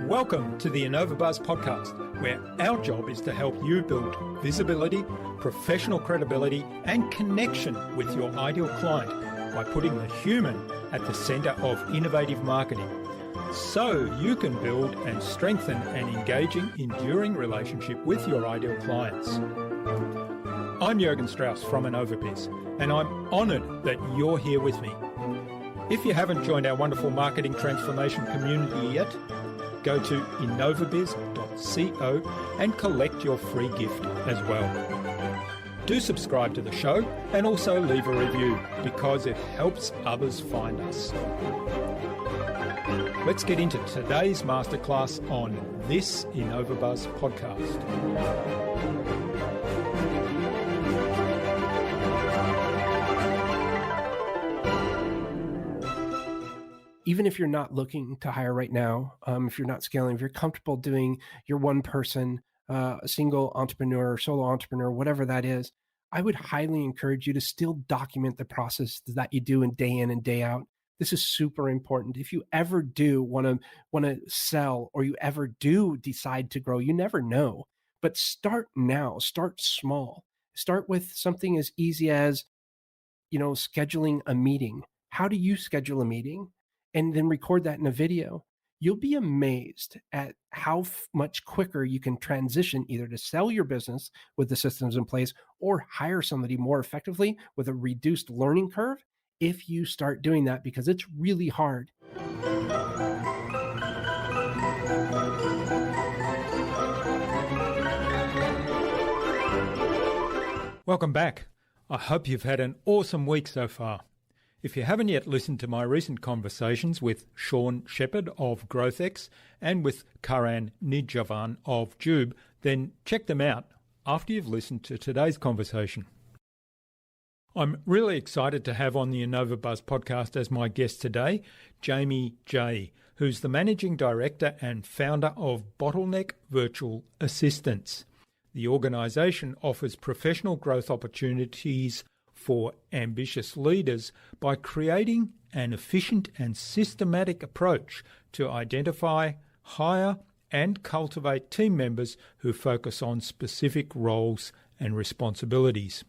Welcome to the InnovaBuzz podcast, where our job is to help you build visibility, professional credibility, and connection with your ideal client by putting the human at the center of innovative marketing, so you can build and strengthen an engaging, enduring relationship with your ideal clients. I'm Jürgen Strauss from InnovaBuzz, and I'm honored that you're here with me. If you haven't joined our wonderful marketing transformation community yet, go to innovabiz.co and collect your free gift as well. Do subscribe to the show and also leave a review because it helps others find us. Let's get into today's masterclass on this InnovaBuzz podcast. Even if you're not looking to hire right now, if you're not scaling, if you're comfortable doing your one person, single entrepreneur, solo entrepreneur, whatever that is, I would highly encourage you to still document the process that you do in and day out. This is super important. If you ever do want to sell, or you ever do decide to grow, you never know, but start now, start small. Start with something as easy as, scheduling a meeting. How do you schedule a meeting? And then record that in a video. You'll be amazed at how much quicker you can transition either to sell your business with the systems in place or hire somebody more effectively with a reduced learning curve if you start doing that, because it's really hard. Welcome back. I hope you've had an awesome week so far. If you haven't yet listened to my recent conversations with Sean Shepherd of GrowthX and with Karan Nijavan of Jube, then check them out after you've listened to today's conversation. I'm really excited to have on the InnovaBuzz podcast as my guest today, Jaime Jay, who's the Managing Director and founder of Bottleneck Virtual Assistants. The organisation offers professional growth opportunities for ambitious leaders by creating an efficient and systematic approach to identify, hire, and cultivate team members who focus on specific roles and responsibilities.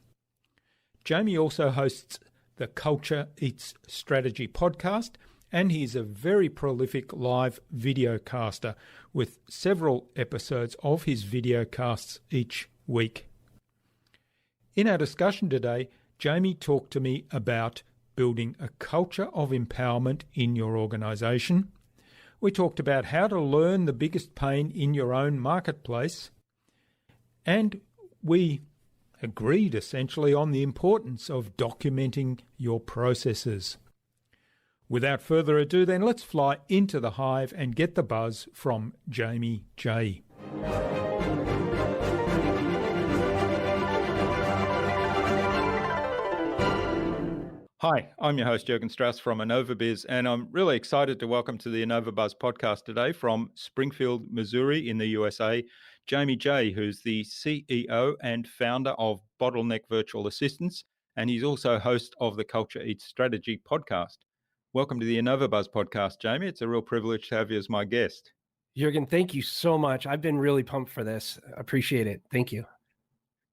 Jaime also hosts the Culture Eats Strategy podcast, and he's a very prolific live videocaster with several episodes of his videocasts each week. In our discussion today, Jaime talked to me about building a culture of empowerment in your organisation. We talked about how to learn the biggest pain in your own marketplace. And we agreed essentially on the importance of documenting your processes. Without further ado, then let's fly into the hive and get the buzz from Jaime Jay. Hi, I'm your host, Jürgen Strauss from InnovaBuzz, and I'm really excited to welcome to the InnovaBuzz podcast today from Springfield, Missouri in the USA, Jaime Jay, who's the CEO and founder of Bottleneck Virtual Assistants, and he's also host of the Culture Eats Strategy podcast. Welcome to the InnovaBuzz podcast, Jaime. It's a real privilege to have you as my guest. Jürgen, thank you so much. I've been really pumped for this. Appreciate it. Thank you.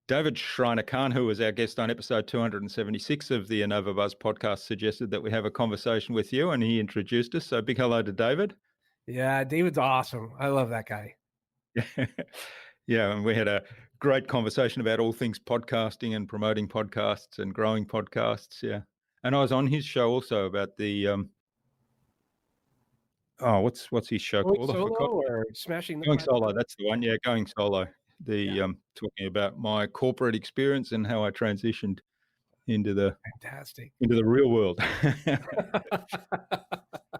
David Schreiner-Kahn, who was our guest on episode 276 of the InnovaBuzz podcast, suggested that we have a conversation with you, and he introduced us. So big hello to David. Yeah, David's awesome. I love that guy. Yeah, and we had a great conversation about all things podcasting and promoting podcasts and growing podcasts. Yeah, and I was on his show also about the what's his show Going called? solo or smashing the Going platform? Solo. That's the one. Yeah, Going Solo. Talking about my corporate experience and how I transitioned into the real world.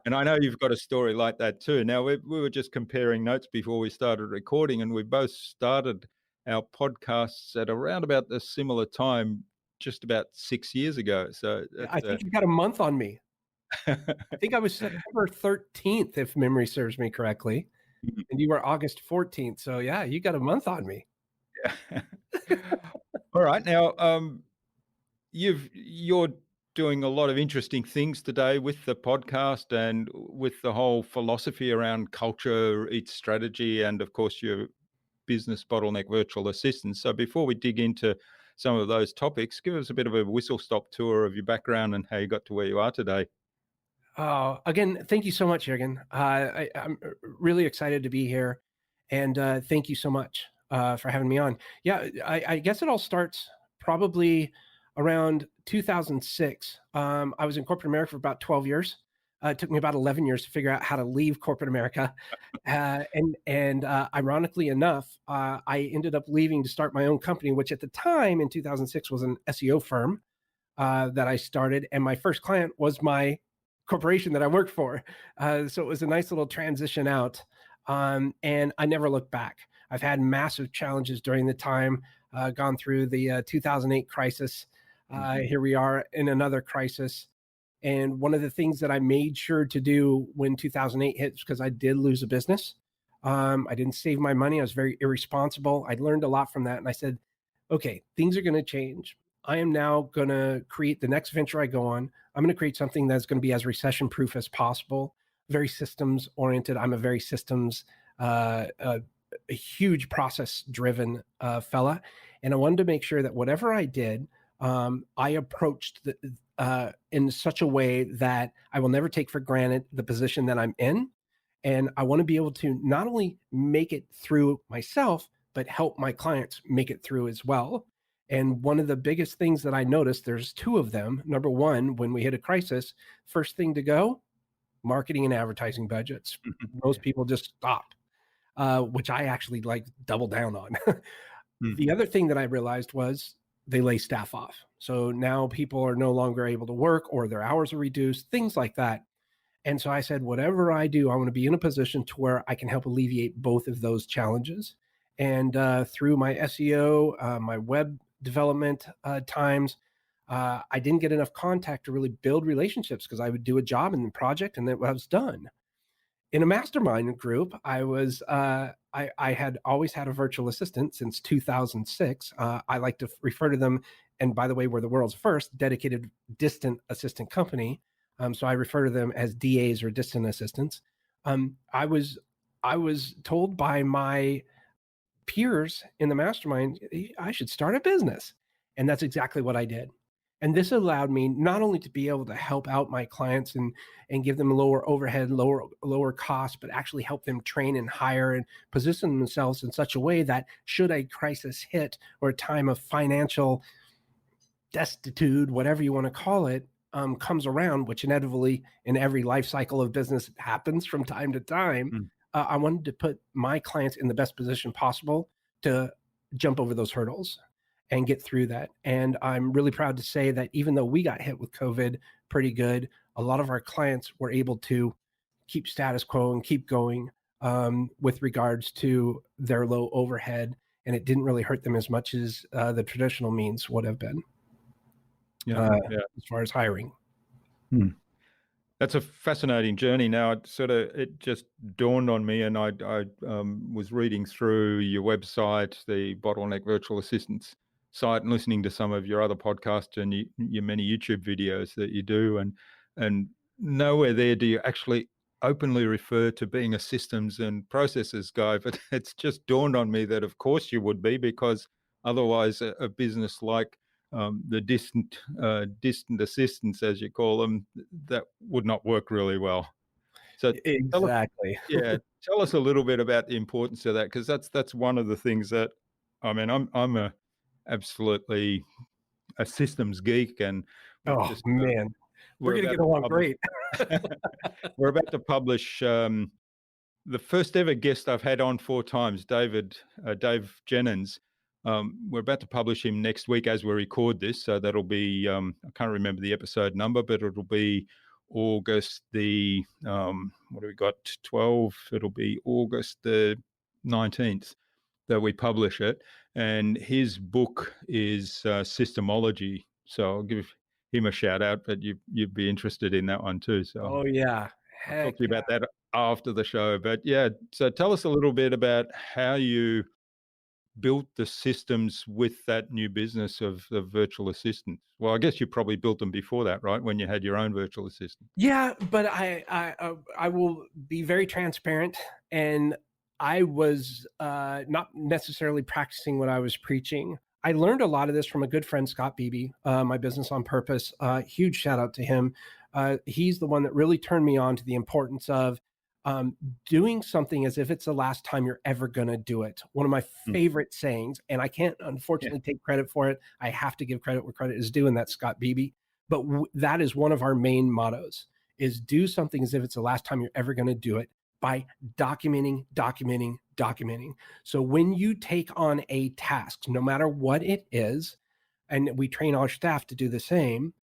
And I know you've got a story like that too. Now we were just comparing notes before we started recording, and we both started our podcasts at around about the similar time, just about 6 years ago. So I think you got a month on me. I think I was September 13th, if memory serves me correctly. And you were August 14th. So yeah, you got a month on me. All All right. Now, you're doing a lot of interesting things today with the podcast and with the whole philosophy around culture, its strategy, and of course your business Bottleneck Virtual Assistants. So before we dig into some of those topics, give us a bit of a whistle-stop tour of your background and how you got to where you are today. Again, thank you so much, Jürgen. I'm really excited to be here, and thank you so much for having me on. Yeah, I guess it all starts probably around 2006. I was in corporate America for about 12 years. It took me about 11 years to figure out how to leave corporate America, and ironically enough, I ended up leaving to start my own company, which at the time in 2006 was an SEO firm that I started, and my first client was my corporation that I worked for. So it was a nice little transition out, and I never looked back. I've had massive challenges during the time, gone through the 2008 crisis. Here we are in another crisis. And one of the things that I made sure to do when 2008 hit, because I did lose a business, I didn't save my money. I was very irresponsible. I learned a lot from that. And I said, okay, things are going to change. I am now going to create the next venture I go on. I'm going to create something that's going to be as recession proof as possible, very systems oriented. I'm a very systems, a huge process driven fella. And I wanted to make sure that whatever I did, I approached in such a way that I will never take for granted the position that I'm in. And I want to be able to not only make it through myself, but help my clients make it through as well. And one of the biggest things that I noticed, there's two of them. Number one, when we hit a crisis, first thing to go, marketing and advertising budgets. Most people just stop, which I actually like double down on. The other thing that I realized was they lay staff off. So now people are no longer able to work or their hours are reduced, things like that. And so I said, whatever I do, I want to be in a position to where I can help alleviate both of those challenges. And through my SEO, my web development times, I didn't get enough contact to really build relationships because I would do a job in the project and then I was done. In a mastermind group, I had always had a virtual assistant since 2006. I like to refer to them, and by the way, we're the world's first dedicated distant assistant company. So I refer to them as DAs or distant assistants. I was told by my peers in the mastermind, I should start a business. And that's exactly what I did. And this allowed me not only to be able to help out my clients and give them lower overhead, lower costs, but actually help them train and hire and position themselves in such a way that should a crisis hit or a time of financial destitute, whatever you want to call it, comes around, which inevitably in every life cycle of business happens from time to time. I wanted to put my clients in the best position possible to jump over those hurdles and get through that. And I'm really proud to say that even though we got hit with COVID pretty good, a lot of our clients were able to keep status quo and keep going with regards to their low overhead. And it didn't really hurt them as much as the traditional means would have been as far as hiring. That's a fascinating journey. Now, it just dawned on me, and I was reading through your website, the Bottleneck Virtual Assistants site, and listening to some of your other podcasts and your many YouTube videos that you do, and nowhere there do you actually openly refer to being a systems and processes guy. But it's just dawned on me that of course you would be, because otherwise a business like the distant assistants, as you call them, that would not work really well. So exactly. Tell us a little bit about the importance of that, because that's one of the things that, I mean, I'm a absolutely a systems geek, and Oh man, we're gonna get along great. We're about to publish the first ever guest I've had on 4 times, Dave Jennings. We're about to publish him next week as we record this. So that'll be, I can't remember the episode number, but it'll be August the, what do we got, 12? It'll be August the 19th that we publish it. And his book is Systemology. So I'll give him a shout out, but you'd be interested in that one too. So oh yeah, I'll talk to you about that after the show. But yeah, so tell us a little bit about how you built the systems with that new business of virtual assistants? Well, I guess you probably built them before that, right? When you had your own virtual assistant. Yeah, but I will be very transparent, and I was not necessarily practicing what I was preaching. I learned a lot of this from a good friend, Scott Beebe, my business on purpose. Huge shout out to him. He's the one that really turned me on to the importance of um, doing something as if it's the last time you're ever going to do it. One of my Mm. favorite sayings, and I can't Yeah. unfortunately take credit for it. I have to give credit where credit is due, and that's Scott Beebe. But that is one of our main mottos: is do something as if it's the last time you're ever going to do it by documenting. So when you take on a task, no matter what it is, and we train our staff to do the same,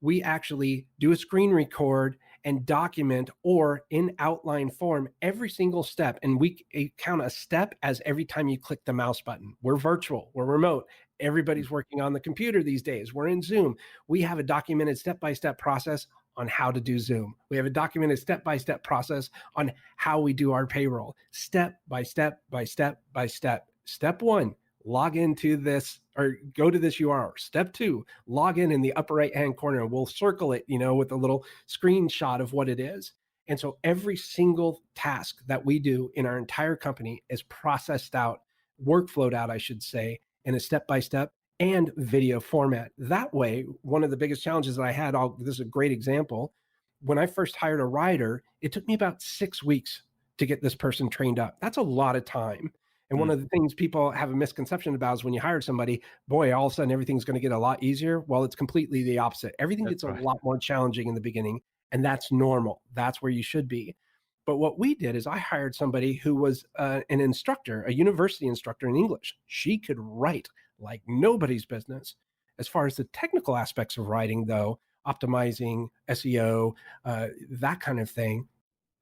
we actually do a screen record and document, or in outline form, every single step. And we count a step as every time you click the mouse button. We're virtual, we're remote. Everybody's working on the computer these days. We're in Zoom. We have a documented step-by-step process on how to do Zoom. We have a documented step-by-step process on how we do our payroll. Step by step by step by step. Step one, log into this or go to this URL. Step two, log in the upper right hand corner. We'll circle it, with a little screenshot of what it is. And so every single task that we do in our entire company is processed out, workflowed out, I should say, in a step by step and video format. That way, one of the biggest challenges that I had, this is a great example. When I first hired a writer, it took me about 6 weeks to get this person trained up. That's a lot of time. And one Mm. of the things people have a misconception about is when you hire somebody, boy, all of a sudden everything's going to get a lot easier. Well, it's completely the opposite. Everything That's gets a right. lot more challenging in the beginning, and that's normal. That's where you should be. But what we did is I hired somebody who was an instructor, a university instructor in English. She could write like nobody's business. As far as the technical aspects of writing, though, optimizing SEO, that kind of thing,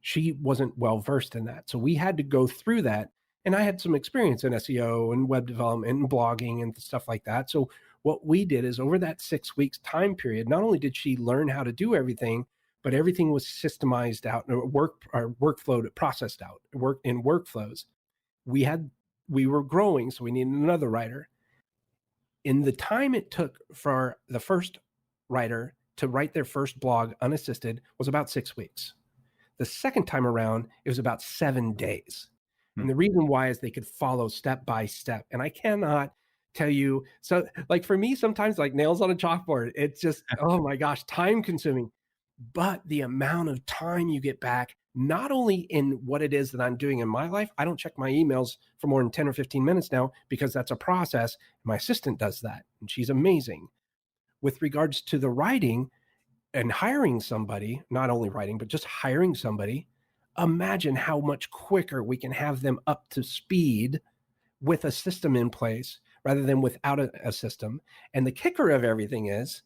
she wasn't well versed in that. So we had to go through that. And I had some experience in SEO and web development and blogging and stuff like that. So what we did is over that 6 weeks time period, not only did she learn how to do everything, but everything was systemized out, or workflow processed out, work in workflows. We were growing, so we needed another writer. In the time it took for the first writer to write their first blog unassisted was about 6 weeks. The second time around, it was about 7 days. Mm. And the reason why is they could follow step by step. And I cannot tell you. So, like for me, sometimes like nails on a chalkboard, it's just, oh my gosh, time consuming. But the amount of time you get back, not only in what it is that I'm doing in my life, I don't check my emails for more than 10 or 15 minutes now because that's a process. My assistant does that, and she's amazing. With regards to the writing, and hiring somebody, not only writing, but just hiring somebody, imagine how much quicker we can have them up to speed with a system in place rather than without a system. And the kicker of everything is,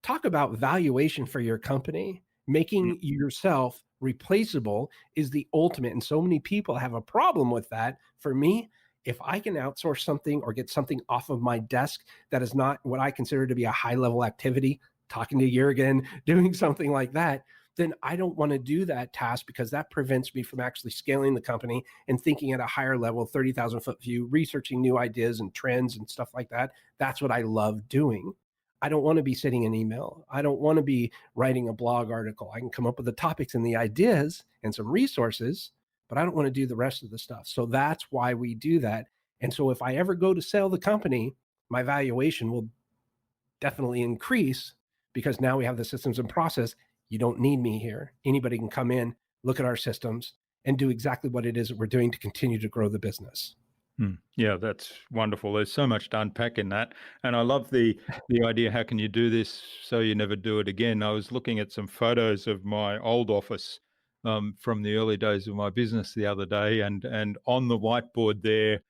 talk about valuation for your company. Mm. Making yourself replaceable is the ultimate. And so many people have a problem with that. For me, if I can outsource something or get something off of my desk that is not what I consider to be a high level activity, talking to Jurgen, doing something like that, then I don't want to do that task because that prevents me from actually scaling the company and thinking at a higher level, 30,000 foot view, researching new ideas and trends and stuff like that. That's what I love doing. I don't want to be sitting in email. I don't want to be writing a blog article. I can come up with the topics and the ideas and some resources, but I don't want to do the rest of the stuff. So that's why we do that. And so if I ever go to sell the company, my valuation will definitely increase because now we have the systems and process. You don't need me here. Anybody can come in, look at our systems, and do exactly what it is that we're doing to continue to grow the business. Yeah, that's wonderful. There's so much to unpack in that, and I love the idea. How can you do this so you never do it again? I was looking at some photos of my old office from the early days of my business the other day, and on the whiteboard there,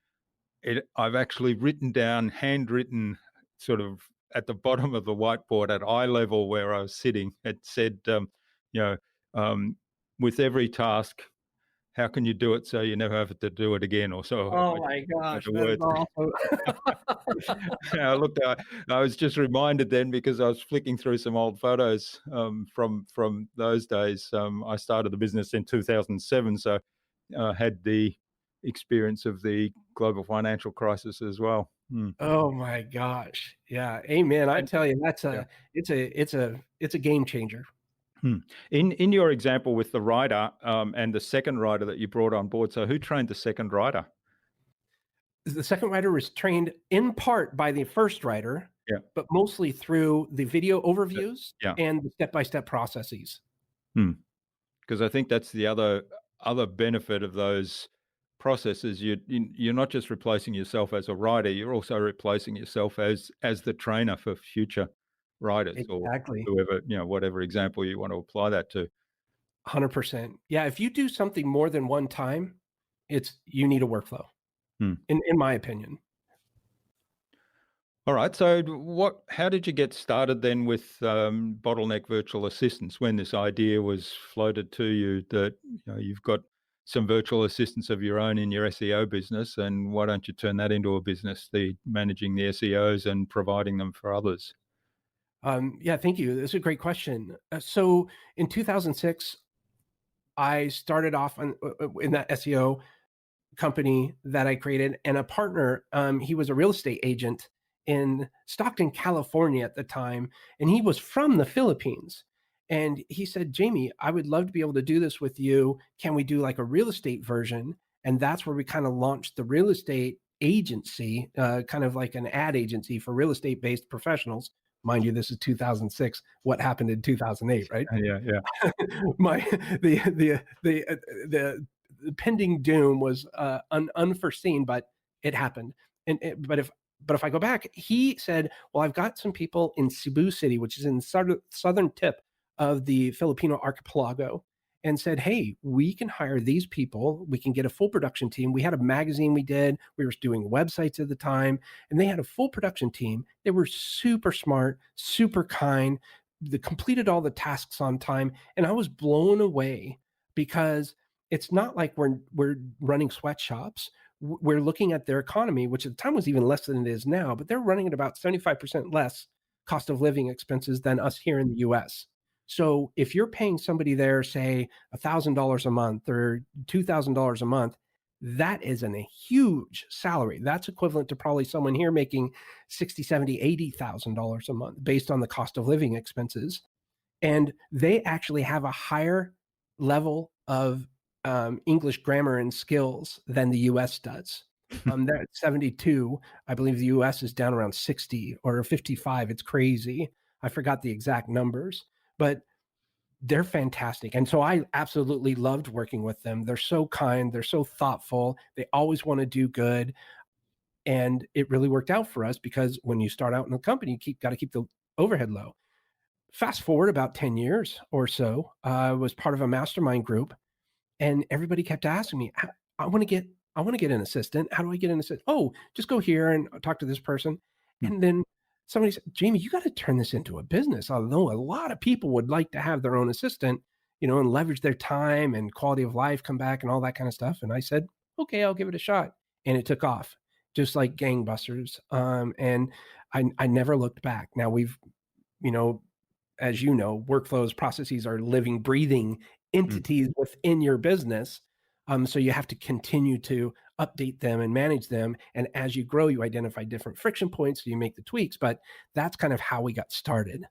I've actually written down, handwritten, sort of at the bottom of the whiteboard at eye level where I was sitting. It said, you know, um, with every task, how can you do it so you never have to do it again? Or so Oh my gosh, the that is words. awesome. I looked. I was just reminded then because I was flicking through some old photos from those days. I started the business in 2007, so I had the experience of the global financial crisis as well. Oh my gosh. Yeah. Amen. I And tell you, that's yeah. it's a game changer. In your example with the rider and the second rider that you brought on board, so who trained the second rider? The second writer was trained in part by the first writer, Yeah. but mostly through the video overviews Yeah. and the step-by-step processes. Because I think that's the other benefit of those processes. You're not just replacing yourself as a writer, you're also replacing yourself as the trainer for future writers or Exactly. whoever, whatever example you want to apply that to. 100%. Yeah, if you do something more than one time, you need a workflow, Hmm. in my opinion. All right. So, how did you get started then with Bottleneck Virtual Assistants when this idea was floated to you that you've got some virtual assistants of your own in your SEO business, and why don't you turn that into a business, the managing the SEOs and providing them for others? Yeah, thank you. That's a great question. So in 2006, I started off in that SEO company that I created, and a partner, he was a real estate agent in Stockton, California at the time, and he was from the Philippines. And he said, Jamie, I would love to be able to do this with you. Can we do like a real estate version? And that's where we kind of launched the real estate agency, kind of like an ad agency for real estate based professionals. Mind you, this is 2006. What happened in 2008, right? Yeah, yeah. my the pending doom was unforeseen, but it happened. But if I go back, he said, "Well, I've got some people in Cebu City, which is in southern tip of the Filipino archipelago." And said, hey, we can hire these people. We can get a full production team. We had a magazine we did. We were doing websites at the time, and they had a full production team. They were super smart, super kind. They completed all the tasks on time. And I was blown away because it's not like we're running sweatshops. We're looking at their economy, which at the time was even less than it is now, but they're running at about 75% less cost of living expenses than us here in the US. So if you're paying somebody there, say $1,000 a month or $2,000 a month, that is a huge salary. That's equivalent to probably someone here making 60, 70, $80,000 a month based on the cost of living expenses. And they actually have a higher level of English grammar and skills than the US does. They're at 72. I believe the US is down around 60 or 55. It's crazy. I forgot the exact numbers, but they're fantastic. And so I absolutely loved working with them. They're so kind. They're so thoughtful. They always want to do good. And it really worked out for us because when you start out in the company, you got to keep the overhead low. Fast forward about 10 years or so, I was part of a mastermind group, and everybody kept asking me, I want to get an assistant. How do I get an assistant? Oh, just go here and talk to this person. And then somebody said, Jamie, you got to turn this into a business. Although a lot of people would like to have their own assistant, and leverage their time and quality of life come back and all that kind of stuff. And I said, okay, I'll give it a shot. And it took off just like gangbusters. And I never looked back. Now we've, as you know, workflows, processes are living, breathing entities within your business. So you have to continue to update them and manage them. And as you grow, you identify different friction points, so you make the tweaks. But that's kind of how we got started.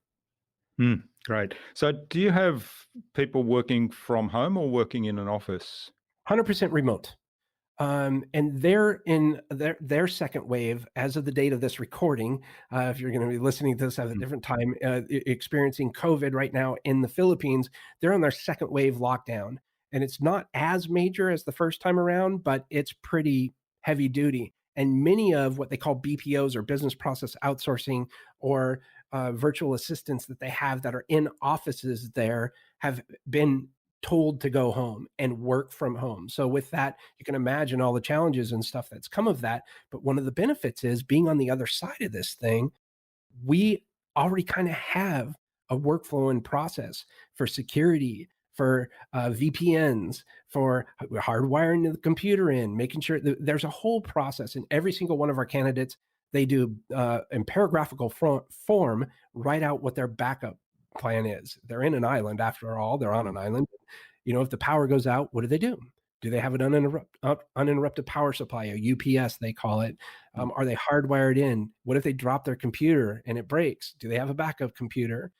Great. So do you have people working from home or working in an office? 100% remote. And they're in their second wave as of the date of this recording. If you're going to be listening to this at a different time, experiencing COVID right now in the Philippines, they're on their second wave lockdown. And it's not as major as the first time around, but it's pretty heavy duty. And many of what they call BPOs or business process outsourcing or virtual assistants that they have that are in offices there have been told to go home and work from home. So with that, you can imagine all the challenges and stuff that's come of that. But one of the benefits is being on the other side of this thing, we already kind of have a workflow and process for security, for VPNs, for hardwiring the computer in, making sure that there's a whole process. And every single one of our candidates, they do in paragraphical form, write out what their backup plan is. They're in an island after all. They're on an island. If the power goes out, what do? Do they have an uninterrupted power supply, a UPS they call it? Are they hardwired in? What if they drop their computer and it breaks? Do they have a backup computer?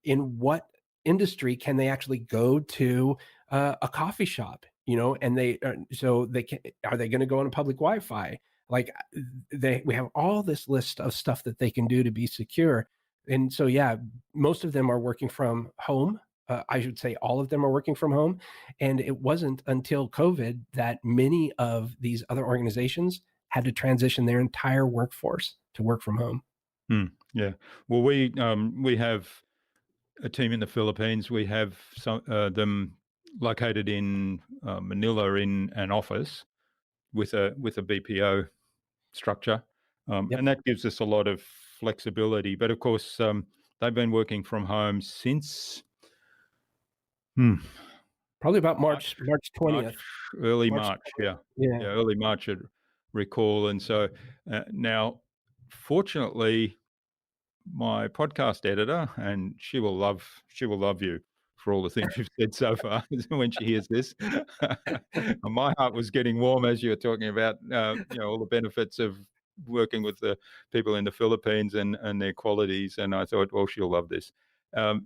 In what industry can they actually go to a coffee shop? And are they going to go on a public Wi-Fi? Like we have all this list of stuff that they can do to be secure. And so, yeah, most of them are working from home. I should say all of them are working from home. And it wasn't until COVID that many of these other organizations had to transition their entire workforce to work from home. Yeah. Well, we have a team in the Philippines. We have them located in Manila in an office with a BPO structure, Yep. and that gives us a lot of flexibility. But of course, they've been working from home since probably about March 20th. Early March. Yeah, Yeah. early March, I recall. And so now, fortunately, my podcast editor, and she will love you for all the things you've said so far when she hears this. My heart was getting warm as you were talking about all the benefits of working with the people in the Philippines and their qualities, and I thought, well, she'll love this.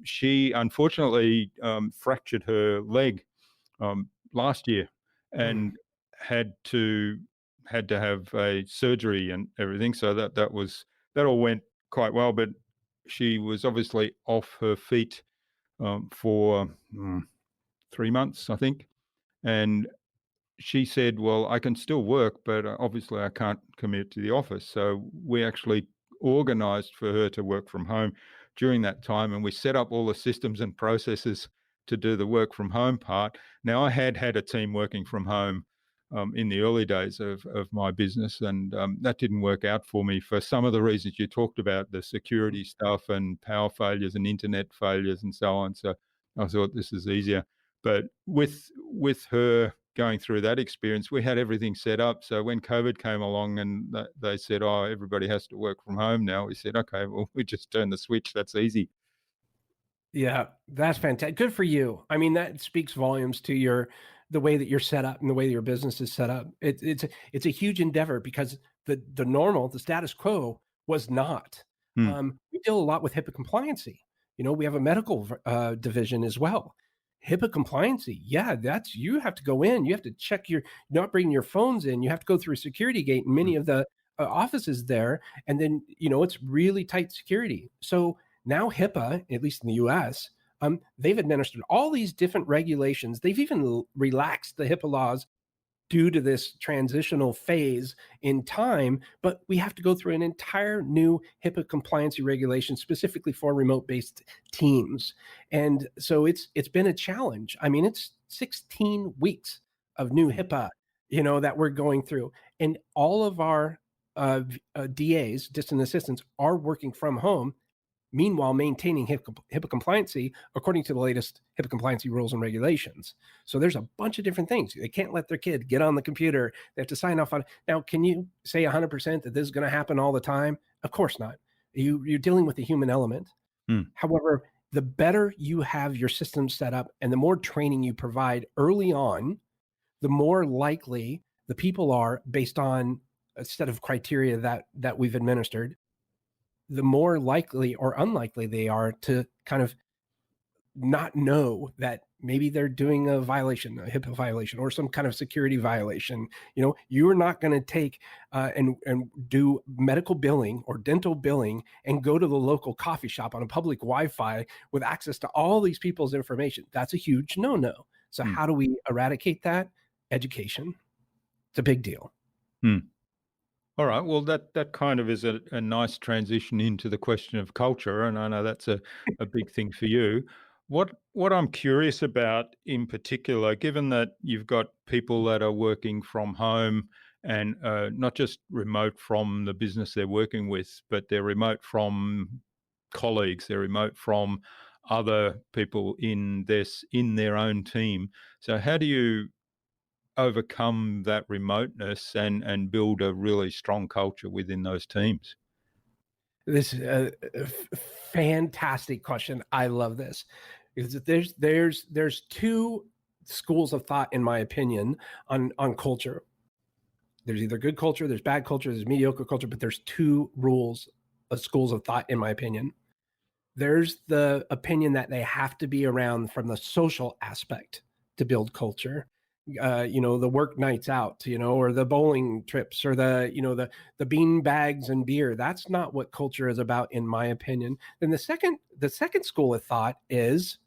She unfortunately fractured her leg last year and had to have a surgery and everything, so that all went quite well, but she was obviously off her feet for 3 months, I think. And she said, well, I can still work, but obviously I can't commute to the office. So we actually organized for her to work from home during that time. And we set up all the systems and processes to do the work from home part. Now, I had a team working from home in the early days of my business, and that didn't work out for me for some of the reasons you talked about, the security stuff and power failures and internet failures and so on. So I thought this is easier. But with her going through that experience, we had everything set up. So when COVID came along and they said, oh, everybody has to work from home now, we said, okay, well, we just turn the switch. That's easy. Yeah, that's fantastic. Good for you. I mean, that speaks volumes to the way that you're set up and the way that your business is set up. It's a huge endeavor because the status quo was not. We deal a lot with HIPAA compliancy. We have a medical division as well. HIPAA compliancy, yeah, you have to go in. You have to check you're not bringing your phones in. You have to go through a security gate in many of the offices there, and then it's really tight security. So now HIPAA, at least in the U.S., they've administered all these different regulations. They've even relaxed the HIPAA laws due to this transitional phase in time, but we have to go through an entire new HIPAA compliancy regulation specifically for remote-based teams. And so it's been a challenge. I mean, it's 16 weeks of new HIPAA, that we're going through. And all of our DAs, distant assistants, are working from home, meanwhile maintaining HIPAA compliancy according to the latest HIPAA compliancy rules and regulations. So there's a bunch of different things. They can't let their kid get on the computer. They have to sign off on it. Now, can you say 100% that this is going to happen all the time? Of course not. You're dealing with the human element. However, the better you have your system set up and the more training you provide early on, the more likely the people are, based on a set of criteria that we've administered, the more likely or unlikely they are to kind of not know that maybe they're doing a violation, a HIPAA violation, or some kind of security violation. You are not going to take and do medical billing or dental billing and go to the local coffee shop on a public Wi-Fi with access to all these people's information. That's a huge no-no. So how do we eradicate that? Education. It's a big deal. All right. Well, that kind of is a nice transition into the question of culture, and I know that's a big thing for you. What I'm curious about in particular, given that you've got people that are working from home and not just remote from the business they're working with, but they're remote from colleagues, they're remote from other people in their own team. So how do you overcome that remoteness and build a really strong culture within those teams? This is a fantastic question. I love this because there's two schools of thought, in my opinion, on culture. There's either good culture, there's bad culture, there's mediocre culture, but there's two rules of schools of thought, in my opinion. There's the opinion that they have to be around from the social aspect to build culture. The work nights out, or the bowling trips, or the bean bags and beer. That's not what culture is about, in my opinion. Then the second school of thought is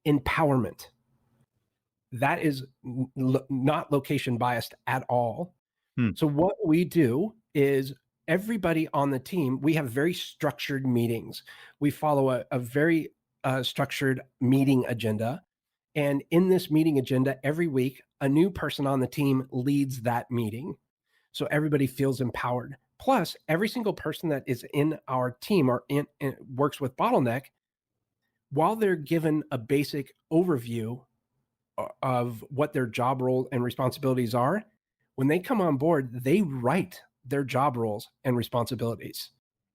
empowerment. That is not location biased at all. So what we do is everybody on the team, we have very structured meetings. We follow a very structured meeting agenda. And in this meeting agenda, every week, a new person on the team leads that meeting. So everybody feels empowered. Plus, every single person that is in our team or works with Bottleneck, while they're given a basic overview of what their job role and responsibilities are, when they come on board, they write their job roles and responsibilities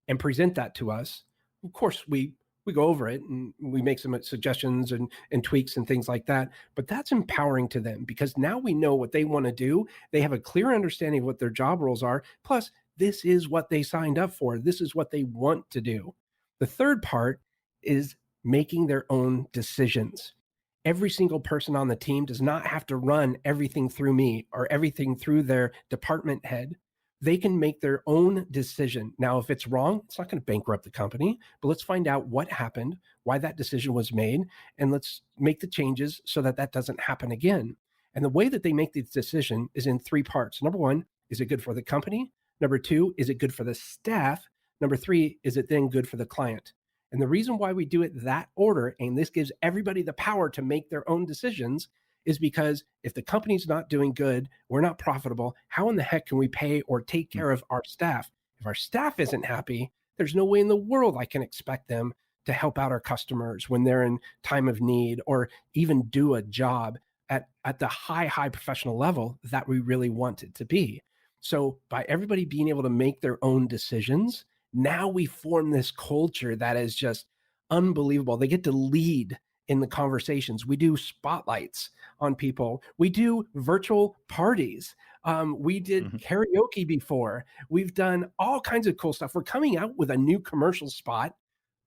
and present that to us. Of course, we go over it and we make some suggestions and tweaks and things like that. But that's empowering to them because now we know what they want to do. They have a clear understanding of what their job roles are. Plus, this is what they signed up for. This is what they want to do. The third part is making their own decisions. Every single person on the team does not have to run everything through me or everything through their department head. They can make their own decision. Now, if it's wrong, it's not going to bankrupt the company, but let's find out what happened, why that decision was made, and let's make the changes so that that doesn't happen again. And the way that they make the decision is in three parts. Number one, is it good for the company? Number two, is it good for the staff? Number three, is it then good for the client? And the reason why we do it that order, and this gives everybody the power to make their own decisions, is because if the company's not doing good, we're not profitable, how in the heck can we pay or take care of our staff? If our staff isn't happy, there's no way in the world I can expect them to help out our customers when they're in time of need or even do a job at the high professional level that we really want it to be. So by everybody being able to make their own decisions, now we form this culture that is just unbelievable. They get to lead in the conversations. We do spotlights on people. We do virtual parties. We did karaoke before. We've done all kinds of cool stuff. We're coming out with a new commercial spot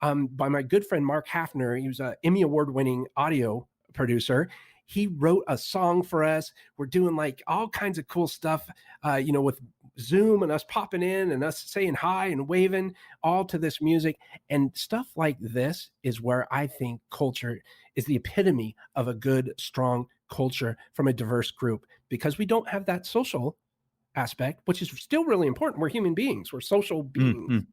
by my good friend, Mark Hafner. He was an Emmy Award-winning audio producer. He wrote a song for us. We're doing like all kinds of cool stuff, with Zoom and us popping in and us saying hi and waving all to this music. And stuff like this is where I think culture is the epitome of a good, strong culture from a diverse group, because we don't have that social aspect, which is still really important. We're human beings. We're social beings.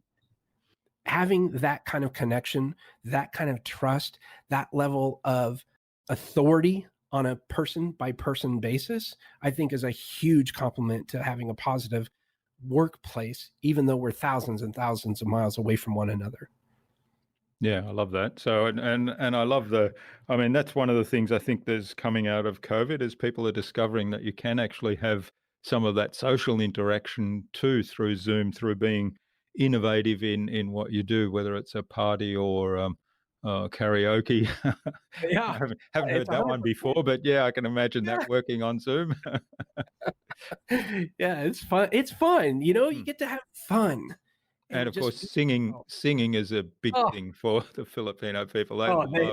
Having that kind of connection, that kind of trust, that level of authority on a person-by-person basis, I think is a huge compliment to having a positive workplace, even though we're thousands and thousands of miles away from one another. Yeah, I love that. So, and I love that's one of the things I think there's coming out of COVID is people are discovering that you can actually have some of that social interaction too through Zoom, through being innovative in what you do, whether it's a party or karaoke. Yeah, I haven't heard that one before, but yeah, I can imagine that working on Zoom. Yeah, it's fun. It's fun. You get to have fun. And of course, singing is a big thing for the Filipino people. They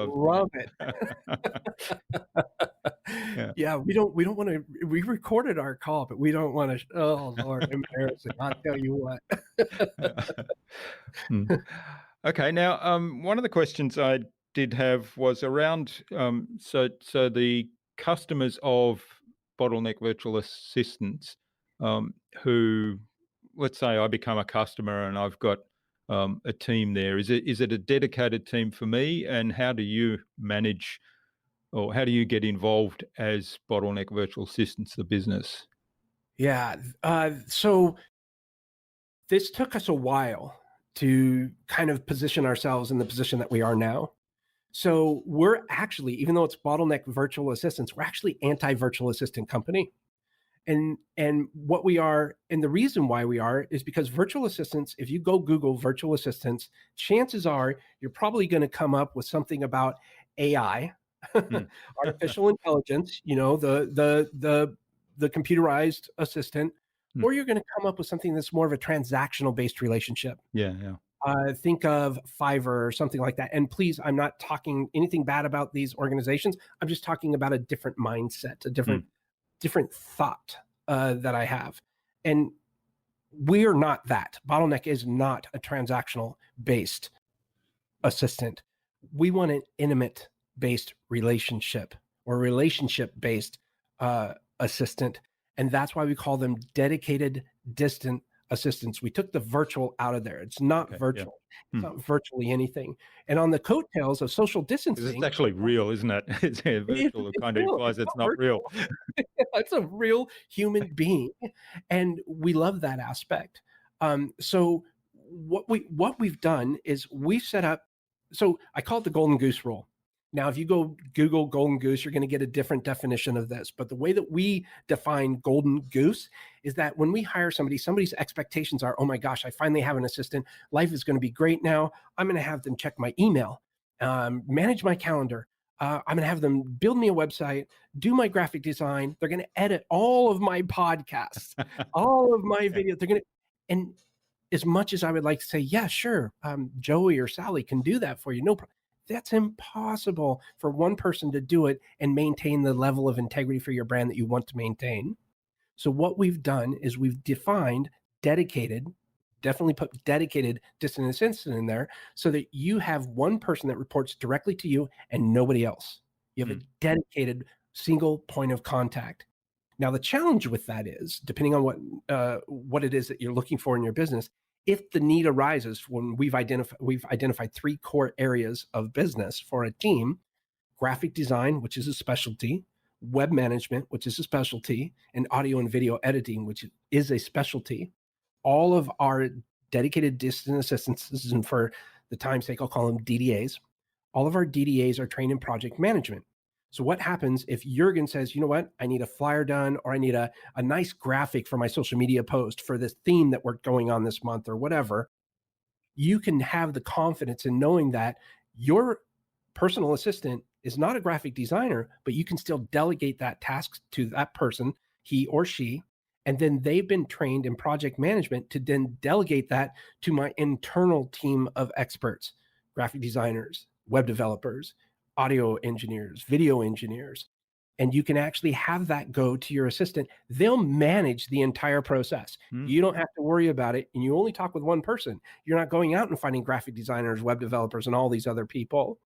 love it. Yeah, we don't want to. We recorded our call, but we don't want to. Oh Lord, embarrassing! I'll tell you what. Okay, now one of the questions I did have was around so the customers of Bottleneck Virtual Assistants who, let's say I become a customer and I've got a team there. Is it a dedicated team for me? And how do you manage, or how do you get involved as Bottleneck Virtual Assistants, the business? Yeah. So this took us a while to kind of position ourselves in the position that we are now. So we're actually, even though it's Bottleneck Virtual Assistants, we're actually anti-virtual assistant company. And what we are, and the reason why we are, is because virtual assistants, if you go Google virtual assistants, chances are you're probably going to come up with something about AI Mm. artificial intelligence, the computerized assistant, Mm. or you're going to come up with something that's more of a transactional based relationship. Yeah. Think of Fiverr or something like that. And please, I'm not talking anything bad about these organizations. I'm just talking about a different mindset, a different thought that I have. And we're not that. Bottleneck is not a transactional based assistant. We want an intimate based relationship or relationship based assistant. And that's why we call them dedicated distant assistants. We took the virtual out of there. It's not virtual. It's not virtually anything. And on the coattails of social distancing, it's actually real, isn't it? It's virtual. It kind of real. implies it's not real. It's a real human being, and we love that aspect. So what we've done is we've set up. So I call it the golden goose rule. Now, if you go Google golden goose, you're going to get a different definition of this. But the way that we define golden goose is that when we hire somebody, somebody's expectations are, oh my gosh, I finally have an assistant. Life is going to be great now. I'm going to have them check my email, manage my calendar. I'm going to have them build me a website, do my graphic design. They're going to edit all of my podcasts, all of my videos. They're going to, and as much as I would like to say, yeah, sure, Joey or Sally can do that for you. No problem. That's impossible for one person to do it and maintain the level of integrity for your brand that you want to maintain. So what we've done is we've defined dedicated, definitely put dedicated distant assistant in there so that you have one person that reports directly to you and nobody else. You have a dedicated single point of contact. Now, the challenge with that is, depending on what it is that you're looking for in your business, if the need arises, when we've identified 3 core areas of business for a team: graphic design, which is a specialty; web management, which is a specialty; and audio and video editing, which is a specialty. All of our dedicated distant assistants, and for the time's sake, I'll call them DDAs. All of our DDAs are trained in project management. So what happens if Jurgen says, you know what, I need a flyer done, or I need a nice graphic for my social media post for this theme that we're going on this month or whatever? You can have the confidence in knowing that your personal assistant is not a graphic designer, but you can still delegate that task to that person, he or she, and then they've been trained in project management to then delegate that to my internal team of experts: graphic designers, web developers, audio engineers, video engineers. And you can actually have that go to your assistant. They'll manage the entire process. You don't have to worry about it. And you only talk with one person. You're not going out and finding graphic designers, web developers, and all these other people.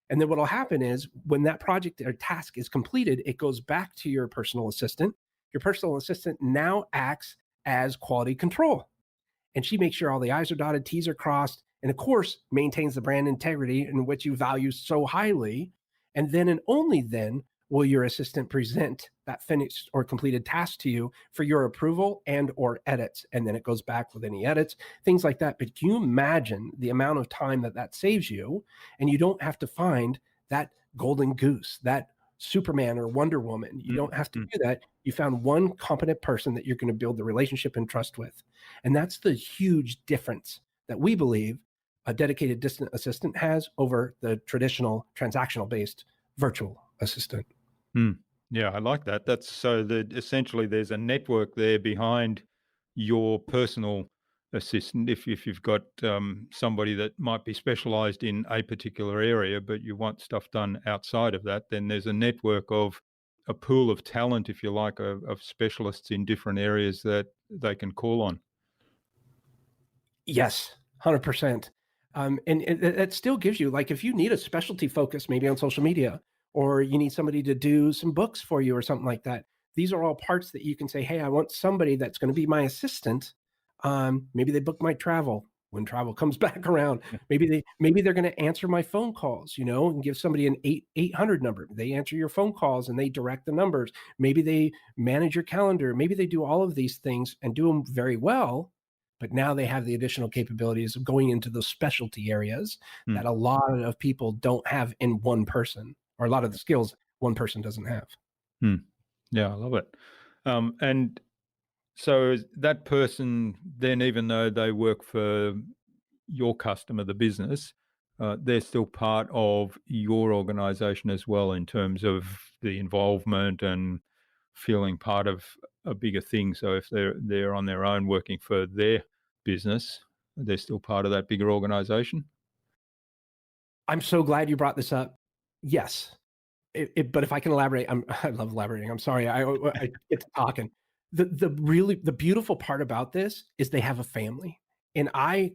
And then what will happen is when that project or task is completed, it goes back to your personal assistant. Your personal assistant now acts as quality control. And she makes sure all the I's are dotted, T's are crossed, and of course, maintains the brand integrity in which you value so highly. And then and only then will your assistant present that finished or completed task to you for your approval and or edits. And then it goes back with any edits, things like that. But can you imagine the amount of time that saves you? And you don't have to find that golden goose, that Superman or Wonder Woman. You don't have to do that. You found one competent person that you're going to build the relationship and trust with. And that's the huge difference that we believe a dedicated distant assistant has over the traditional transactional based virtual assistant. Yeah, I like that. That's so that essentially there's a network there behind your personal assistant. If you've got somebody that might be specialized in a particular area, but you want stuff done outside of that, then there's a network of a pool of talent, if you like, of specialists in different areas that they can call on. Yes, 100%. And it still gives you, like, if you need a specialty focus, maybe on social media, or you need somebody to do some books for you or something like that, these are all parts that you can say, hey, I want somebody that's going to be my assistant. Maybe they book my travel when travel comes back around. Maybe they're going to answer my phone calls, and give somebody an 800 number. They answer your phone calls and they direct the numbers. Maybe they manage your calendar. Maybe they do all of these things and do them very well. But now they have the additional capabilities of going into those specialty areas that a lot of people don't have in one person, or a lot of the skills one person doesn't have. Yeah, I love it. And so that person then, even though they work for your customer, the business, they're still part of your organization as well in terms of the involvement and feeling part of a bigger thing. So if they're on their own working for their business, they're still part of that bigger organization. I'm so glad you brought this up. Yes. But if I can elaborate, I love elaborating. I'm sorry. I get to talking. The beautiful part about this is they have a family, and I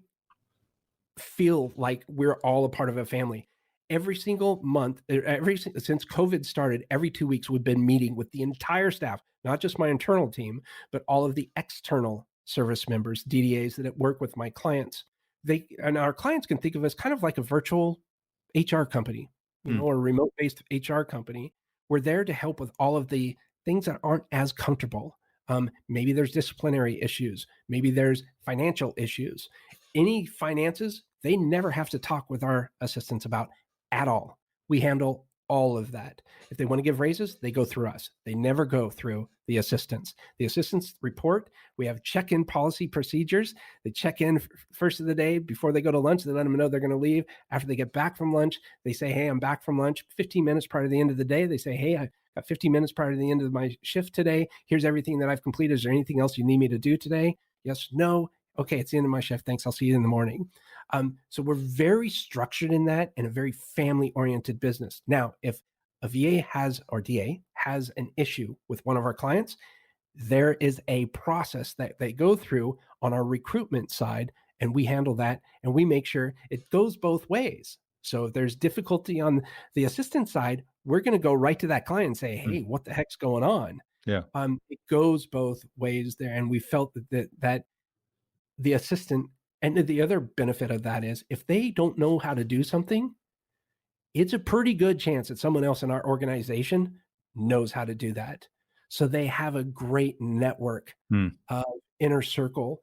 feel like we're all a part of a family. Every single month, since COVID started, every 2 weeks we've been meeting with the entire staff, not just my internal team, but all of the external service members, DDAs that work with my clients. And our clients can think of us kind of like a virtual HR company, or a remote-based HR company. We're there to help with all of the things that aren't as comfortable. Maybe there's disciplinary issues. Maybe there's financial issues. Any finances, they never have to talk with our assistants about at all. We handle all of that. If they want to give raises, they go through us. They never go through the assistants. The assistants report. We have check-in policy procedures. They check in first of the day before they go to lunch. They let them know they're going to leave. After they get back from lunch, they say, hey, I'm back from lunch. 15 minutes prior to the end of the day, they say, hey, I got 15 minutes prior to the end of my shift today. Here's everything that I've completed. Is there anything else you need me to do today? Yes, no. Okay, it's the end of my shift. Thanks. I'll see you in the morning. So we're very structured in that, and a very family-oriented business. Now, if a VA or DA has an issue with one of our clients, there is a process that they go through on our recruitment side, and we handle that, and we make sure it goes both ways. So if there's difficulty on the assistant side, we're going to go right to that client and say, hey, what the heck's going on? Yeah. It goes both ways there, and we felt that the assistant, and the other benefit of that is if they don't know how to do something, it's a pretty good chance that someone else in our organization knows how to do that. So they have a great network of inner circle,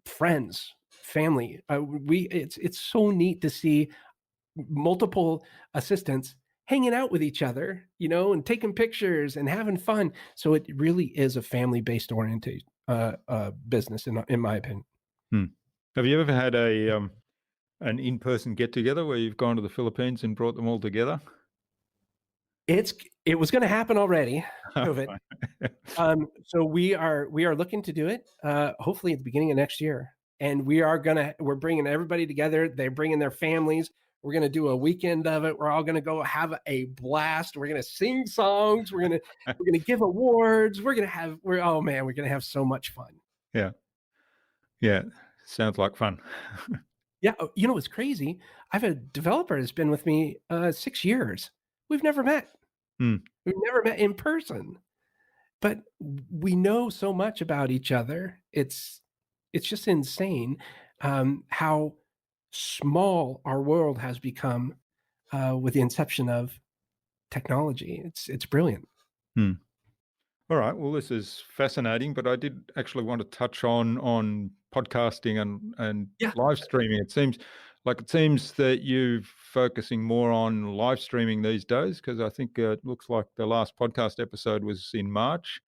friends, family. It's so neat to see multiple assistants hanging out with each other, and taking pictures and having fun. So it really is a family-based oriented business, in my opinion. Have you ever had an in-person get-together where you've gone to the Philippines and brought them all together? It was going to happen already, COVID. So we are looking to do it, hopefully at the beginning of next year. And we're bringing everybody together. They're bringing their families. We're going to do a weekend of it. We're all going to go have a blast. We're going to sing songs. We're going to give awards. We're going to have so much fun. Yeah. Yeah. Sounds like fun. Yeah. It's crazy. I have a developer that's been with me 6 years. We've never met. We've never met in person, but we know so much about each other. It's just insane how small our world has become with the inception of technology. It's brilliant. All right. Well, this is fascinating, but I did actually want to touch on podcasting and live streaming. It seems that you're focusing more on live streaming these days, because I think it looks like the last podcast episode was in March.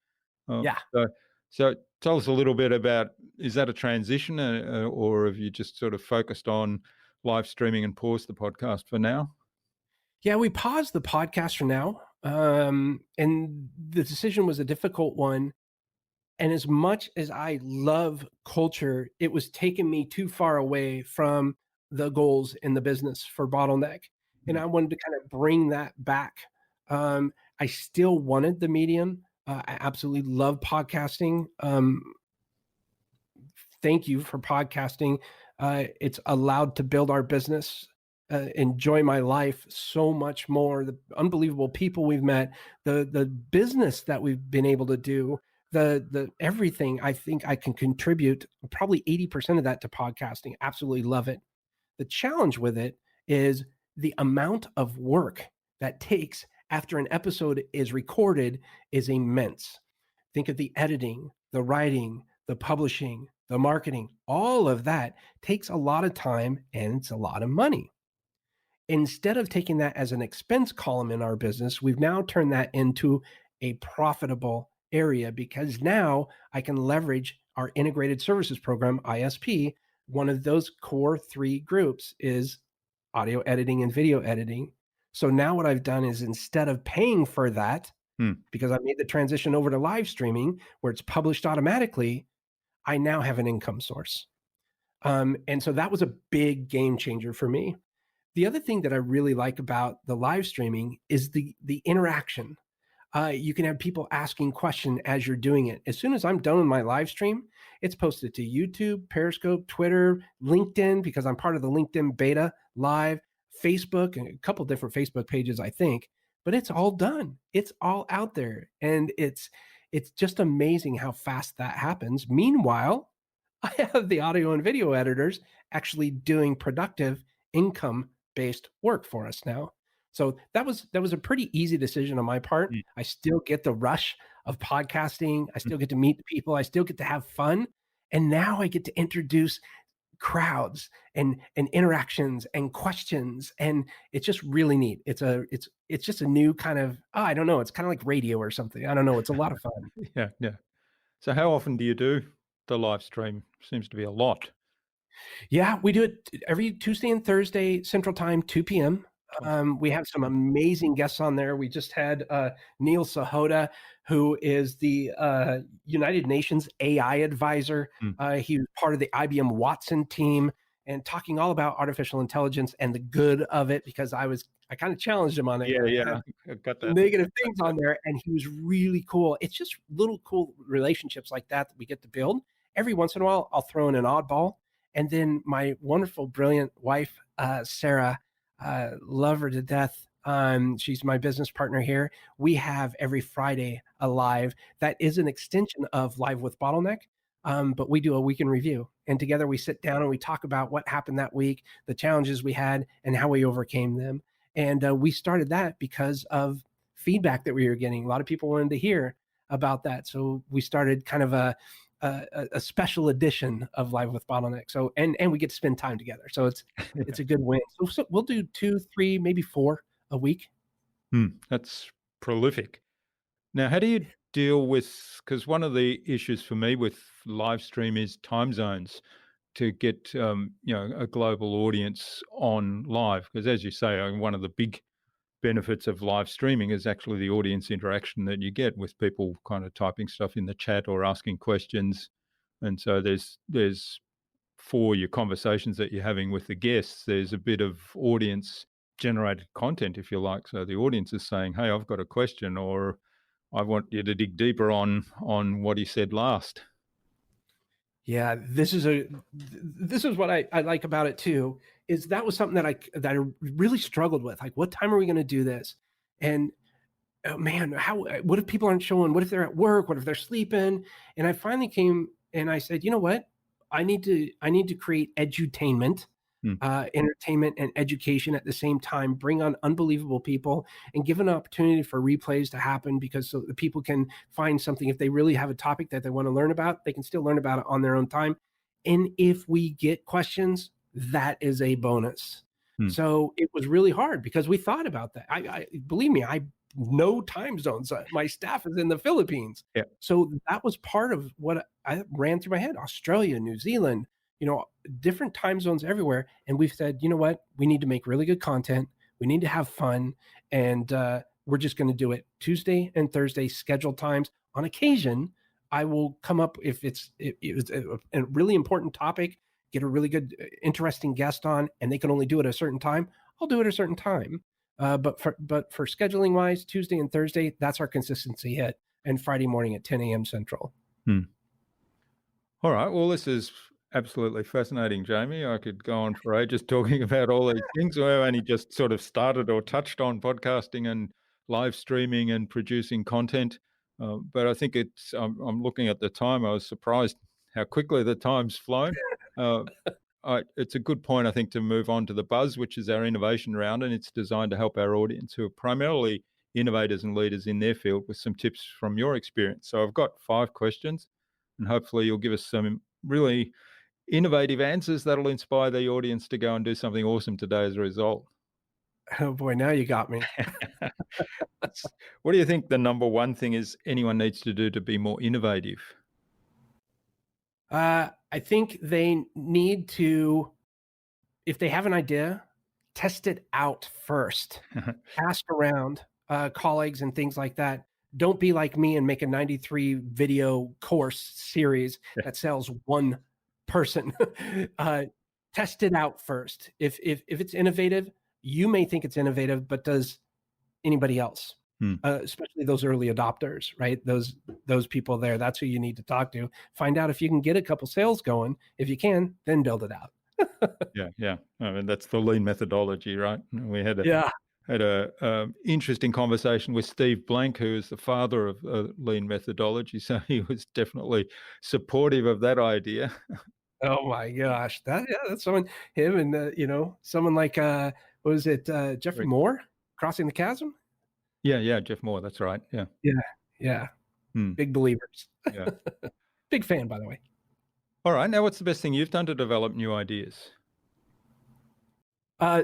So tell us a little bit about, is that a transition or have you just sort of focused on live streaming and paused the podcast for now? Yeah, we paused the podcast for now. And the decision was a difficult one. And as much as I love culture, it was taking me too far away from the goals in the business for Bottleneck. And I wanted to kind of bring that back. I still wanted the medium. I absolutely love podcasting. Thank you for podcasting. It's allowed to build our business, enjoy my life so much more. The unbelievable people we've met, the business that we've been able to do, the everything. I think I can contribute probably 80% of that to podcasting. Absolutely love it. The challenge with it is the amount of work that takes after an episode is recorded is immense. Think of the editing, the writing, the publishing, the marketing. All of that takes a lot of time and it's a lot of money. Instead of taking that as an expense column in our business, we've now turned that into a profitable area, because now I can leverage our integrated services program, ISP, one of those core 3 groups is audio editing and video editing. So now what I've done is instead of paying for that, Hmm. because I made the transition over to live streaming where it's published automatically, I now have an income source. And so that was a big game changer for me. The other thing that I really like about the live streaming is the interaction. You can have people asking questions as you're doing it. As soon as I'm done with my live stream, it's posted to YouTube, Periscope, Twitter, LinkedIn, because I'm part of the LinkedIn beta live, Facebook, and a couple different Facebook pages, I think. But it's all done. It's all out there, and it's just amazing how fast that happens. Meanwhile, I have the audio and video editors actually doing productive income based work for us now. So that was a pretty easy decision on my part. Mm. I still get the rush of podcasting. I still get to meet people. I still get to have fun. And now I get to introduce crowds and interactions and questions. And it's just really neat. It's just a new kind of, I don't know, it's kind of like radio or something. I don't know. It's a lot of fun. Yeah, yeah. So how often do you do the live stream? Seems to be a lot. Yeah, we do it every Tuesday and Thursday Central Time, 2 p.m. We have some amazing guests on there. We just had Neil Sahota, who is the United Nations AI advisor. Mm. He was part of the IBM Watson team and talking all about artificial intelligence and the good of it, because I kind of challenged him on it. Yeah, I yeah, had I got some that. negative things on there, and he was really cool. It's just little cool relationships like that we get to build. Every once in a while, I'll throw in an oddball. And then my wonderful, brilliant wife, Sarah, love her to death. She's my business partner here. We have every Friday a live that is an extension of Live with Bottleneck, but we do a week in review. And together we sit down and we talk about what happened that week, the challenges we had, and how we overcame them. And we started that because of feedback that we were getting. A lot of people wanted to hear about that. So we started kind of a special edition of Live with Bottleneck. So and we get to spend time together. So it's a good win. So we'll do 2, 3, maybe 4 a week. That's prolific. Now, how do you deal with, because one of the issues for me with live stream is time zones to get a global audience on live, because as you say, one of the big benefits of live streaming is actually the audience interaction that you get with people kind of typing stuff in the chat or asking questions. And so there's for your conversations that you're having with the guests, there's a bit of audience generated content, if you like. So the audience is saying, hey, I've got a question, or I want you to dig deeper on what he said last. Yeah, this is what I like about it too, is that was something that I really struggled with. Like, what time are we going to do this? And oh man, what if people aren't showing? What if they're at work? What if they're sleeping? And I finally came and I said, you know what? I need to create edutainment, Hmm. entertainment and education at the same time, bring on unbelievable people and give an opportunity for replays to happen, because so the people can find something. If they really have a topic that they want to learn about, they can still learn about it on their own time. And if we get questions, that is a bonus. Hmm. So it was really hard because we thought about that. I believe me, I know time zones. My staff is in the Philippines. Yeah. So that was part of what I ran through my head. Australia, New Zealand, different time zones everywhere. And we've said, you know what? We need to make really good content. We need to have fun. And we're just going to do it Tuesday and Thursday scheduled times. On occasion, I will come up, if it's a really important topic, get a really good, interesting guest on, and they can only do it at a certain time, I'll do it at a certain time. But for scheduling wise, Tuesday and Thursday, that's our consistency hit, and Friday morning at 10 a.m. Central. All right. Well, this is absolutely fascinating, Jamie. I could go on for ages talking about all these things. We've only just sort of started or touched on podcasting and live streaming and producing content. But I think I'm looking at the time. I was surprised how quickly the time's flown. It's a good point, I think, to move on to the Buzz, which is our innovation round, and it's designed to help our audience, who are primarily innovators and leaders in their field, with some tips from your experience. So I've got 5 questions, and hopefully you'll give us some really innovative answers that'll inspire the audience to go and do something awesome today as a result. Oh boy, now you got me. What do you think the number one thing is anyone needs to do to be more innovative? I think they need to, if they have an idea, test it out first. Ask around, colleagues and things like that. Don't be like me and make a 93 video course series Yeah. that sells one person. uh, Test it out first. If it's innovative, you may think it's innovative, but does anybody else? Especially those early adopters, right? Those people there. That's who you need to talk to. Find out if you can get a couple sales going. If you can, then build it out. Yeah. I mean, that's the lean methodology, right? We had Yeah. a interesting conversation with Steve Blank, who is the father of lean methodology. So he was definitely supportive of that idea. Oh my gosh. That's someone, him and, someone like, what was it, Jeffrey Moore? Crossing the Chasm? Yeah, Jeff Moore. That's right. Yeah. Yeah. Hmm. Big believers. Yeah. Big fan, by the way. All right. Now, what's the best thing you've done to develop new ideas?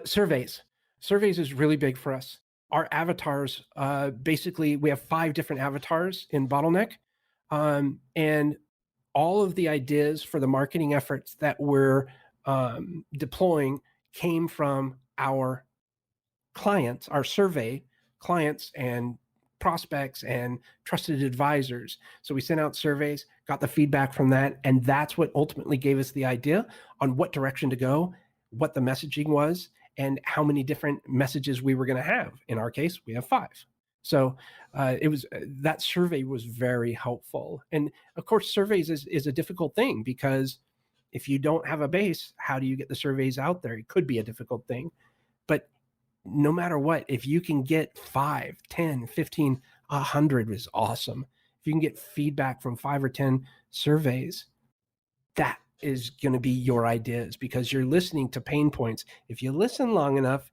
Surveys. Surveys is really big for us. Our avatars, basically, we have 5 different avatars in Bottleneck. And all of the ideas for the marketing efforts that we're deploying came from our clients, our survey clients and prospects and trusted advisors. So we sent out surveys, got the feedback from that, and that's what ultimately gave us the idea on what direction to go, what the messaging was, and how many different messages we were going to have. In our case, we have 5. So it was that survey was very helpful. And of course, surveys is a difficult thing, because if you don't have a base, how do you get the surveys out there? It could be a difficult thing. But no matter what, if you can get 5, 10, 15, 100 is awesome. If you can get feedback from 5 or 10 surveys, that is going to be your ideas, because you're listening to pain points. If you listen long enough,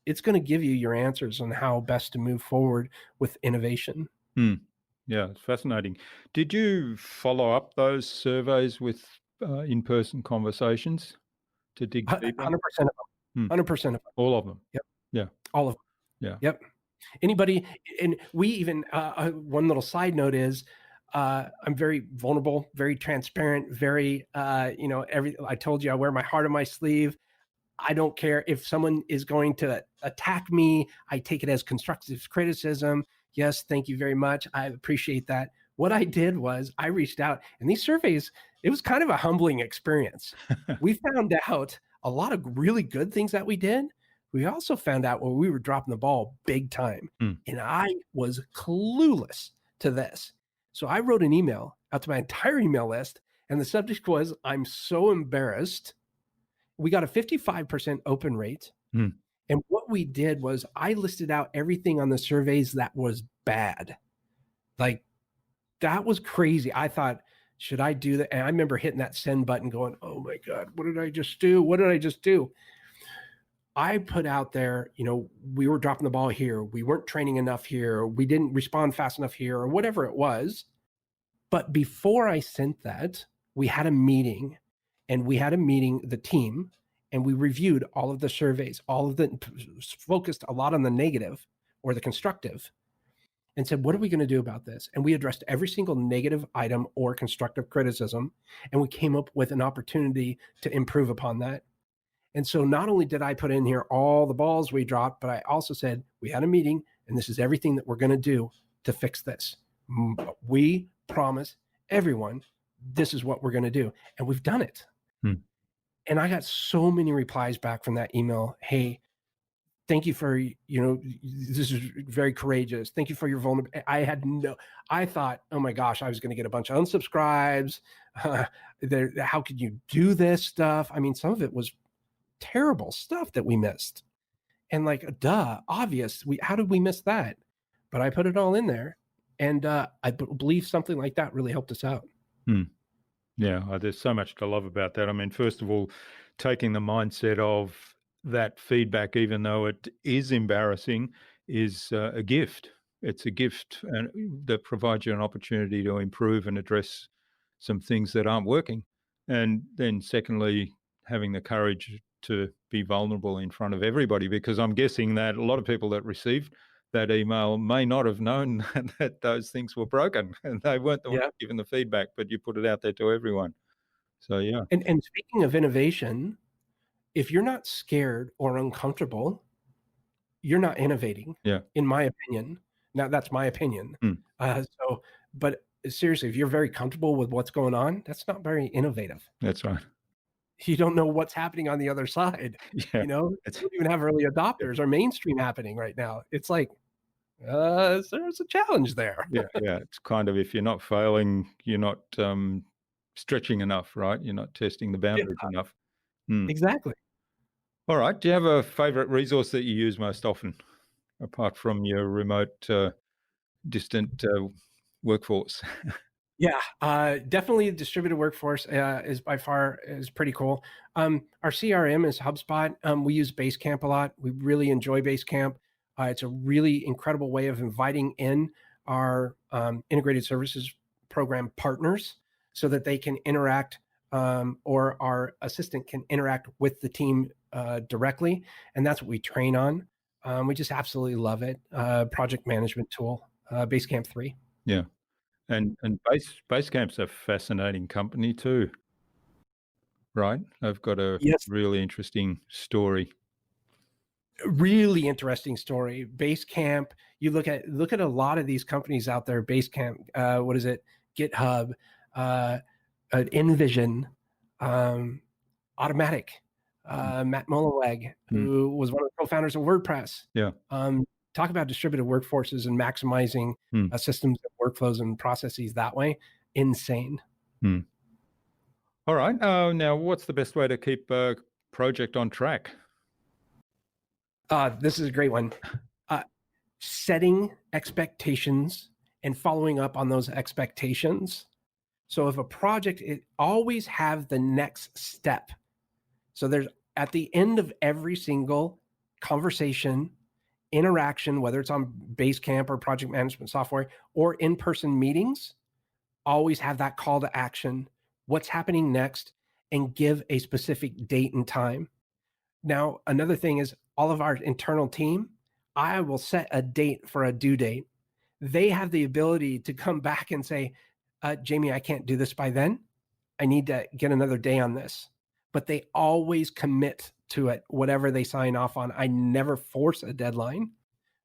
it's going to give you your answers on how best to move forward with innovation. Yeah, it's fascinating. Did you follow up those surveys with in-person conversations to dig deeper? 100% of them. 100% of them. All of them? Yep. Yeah. All of them. Yeah. Yep. Anybody, and we even, one little side note is, I'm very vulnerable, very transparent, very, I told you I wear my heart on my sleeve. I don't care if someone is going to attack me. I take it as constructive criticism. Yes, thank you very much. I appreciate that. What I did was I reached out, and these surveys, it was kind of a humbling experience. We found out a lot of really good things that we did. We also found out where we were dropping the ball big time. And I was clueless to this. So I wrote an email out to my entire email list, and the subject was, "I'm so embarrassed." We got a 55% open rate. And what we did was I listed out everything on the surveys that was bad. Like, that was crazy. I thought, should I do that? And I remember hitting that send button going, oh my God, what did I just do? What did I just do? I put out there, we were dropping the ball here. We weren't training enough here. We didn't respond fast enough here, or whatever it was. But before I sent that, we had a meeting, the team, and we reviewed all of the surveys, focused a lot on the negative or the constructive, and said, what are we going to do about this? And we addressed every single negative item or constructive criticism, and we came up with an opportunity to improve upon that. And so not only did I put in here all the balls we dropped, but I also said, we had a meeting, and this is everything that we're going to do to fix this. We promise everyone this is what we're going to do. And we've done it. And I got so many replies back from that email. Hey, thank you for, this is very courageous. Thank you for your vulnerability. I thought, oh my gosh, I was going to get a bunch of unsubscribes. How could you do this stuff? I mean, some of it was terrible stuff that we missed. And like, obvious. How did we miss that? But I put it all in there. And I believe something like that really helped us out. Yeah, there's so much to love about that. I mean, first of all, taking the mindset of that feedback, even though it is embarrassing, is a gift. It's a gift that provides you an opportunity to improve and address some things that aren't working. And then secondly, having the courage to be vulnerable in front of everybody, because I'm guessing that a lot of people that received that email may not have known that those things were broken, and they weren't the ones giving the feedback, but you put it out there to everyone. So yeah, And speaking of innovation, if you're not scared or uncomfortable, you're not innovating, yeah, in my opinion. Now, that's my opinion. mm, But seriously, if you're very comfortable with what's going on, that's not very innovative. that's right. You don't know what's happening on the other side. Yeah, You know, it's you don't even have early yeah, adopters or mainstream happening right now. It's like, there's a challenge there. yeah, yeah. It's kind of if you're not failing, you're not stretching enough, right? You're not testing the Yeah, boundaries enough. Mm. exactly. All right. Do you have a favorite resource that you use most often, apart from your remote, distant workforce? Yeah, definitely the distributed workforce is by far is pretty cool. Our CRM is HubSpot. We use Basecamp a lot. We really enjoy Basecamp. It's a really incredible way of inviting in our integrated services program partners so that they can interact or our assistant can interact with the team directly. And that's what we train on. We just absolutely love it. Project management tool, Basecamp 3. Yeah. And Basecamp's a fascinating company too, right? They've got a Yes, really interesting story. really interesting story. Basecamp, you look at a lot of these companies out there. Basecamp, what is it? GitHub, uh, InVision, um, Automatic, Mm, Matt Mullenweg, mm, who was one of the co-founders of WordPress. yeah. Talk about distributed workforces and maximizing Mm, systems and workflows and processes that way. Insane. mm. All right. Now, what's the best way to keep a project on track? This is a great one. Uh, Setting expectations and following up on those expectations. So if a project, it always have the next step. So there's at the end of every single conversation, interaction, whether it's on Basecamp or project management software or in-person meetings, always have that call to action, what's happening next, and give a specific date and time. Now, another thing is all of our internal team, I will set a date for a due date. They have the ability to come back and say, Jamie, I can't do this by then. I need to get another day on this. But they always commit to it, whatever they sign off on. I never force a deadline,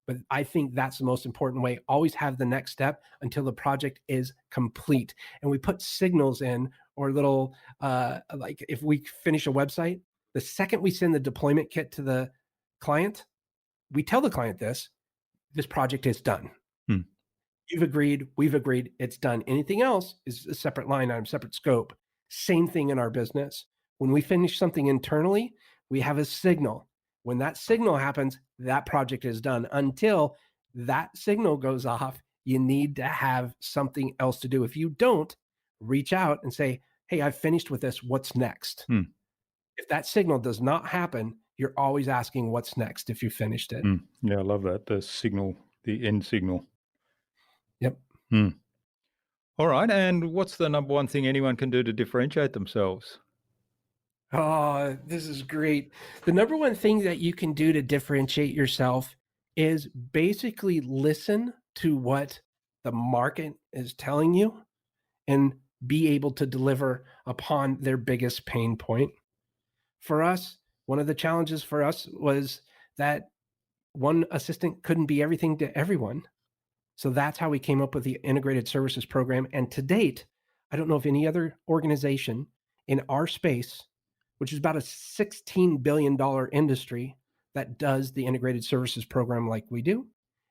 but I think that's the most important way. Always have the next step until the project is complete. And we put signals in or little, like if we finish a website, the second we send the deployment kit to the client, we tell the client this project is done. Hmm. You've agreed, we've agreed, it's done. Anything else is a separate line item, separate scope. Same thing in our business. When we finish something internally, we have a signal. When that signal happens, that project is done. Until that signal goes off, you need to have something else to do. If you don't, reach out and say, hey, I've finished with this. What's next? Hmm. If that signal does not happen, you're always asking what's next if you finished it. Mm. Yeah, I love that. The signal, the end signal. Yep. Hmm. All right. And what's the number one thing anyone can do to differentiate themselves? Oh, this is great. The number one thing that you can do to differentiate yourself is basically listen to what the market is telling you and be able to deliver upon their biggest pain point. For us, one of the challenges for us was that one assistant couldn't be everything to everyone. So that's how we came up with the integrated services program. And to date, I don't know of any other organization in our space, which is about a $16 billion industry, that does the integrated services program like we do.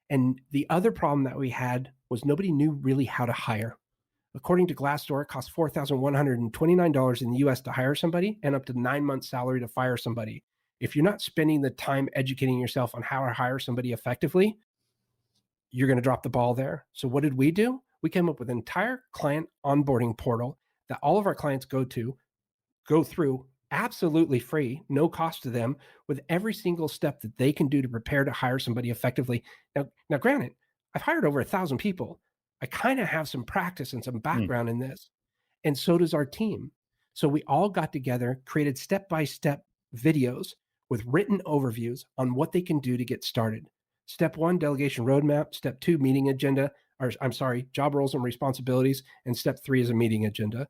And the other problem that we had was nobody knew really how to hire. According to Glassdoor, it costs $4,129 in the US to hire somebody and up to 9 months' salary to fire somebody. If you're not spending the time educating yourself on how to hire somebody effectively, you're going to drop the ball there. So what did we do? We came up with an entire client onboarding portal that all of our clients go through absolutely free, no cost to them, with every single step that they can do to prepare to hire somebody effectively. Now granted, I've hired over 1,000 people. I kind of have some practice and some Hmm. background in this, and so does our team. So we all got together, created step-by-step videos with written overviews on what they can do to get started. Step 1, delegation roadmap. Step 2, meeting agenda, or I'm sorry, job roles and responsibilities. And step 3 is a meeting agenda.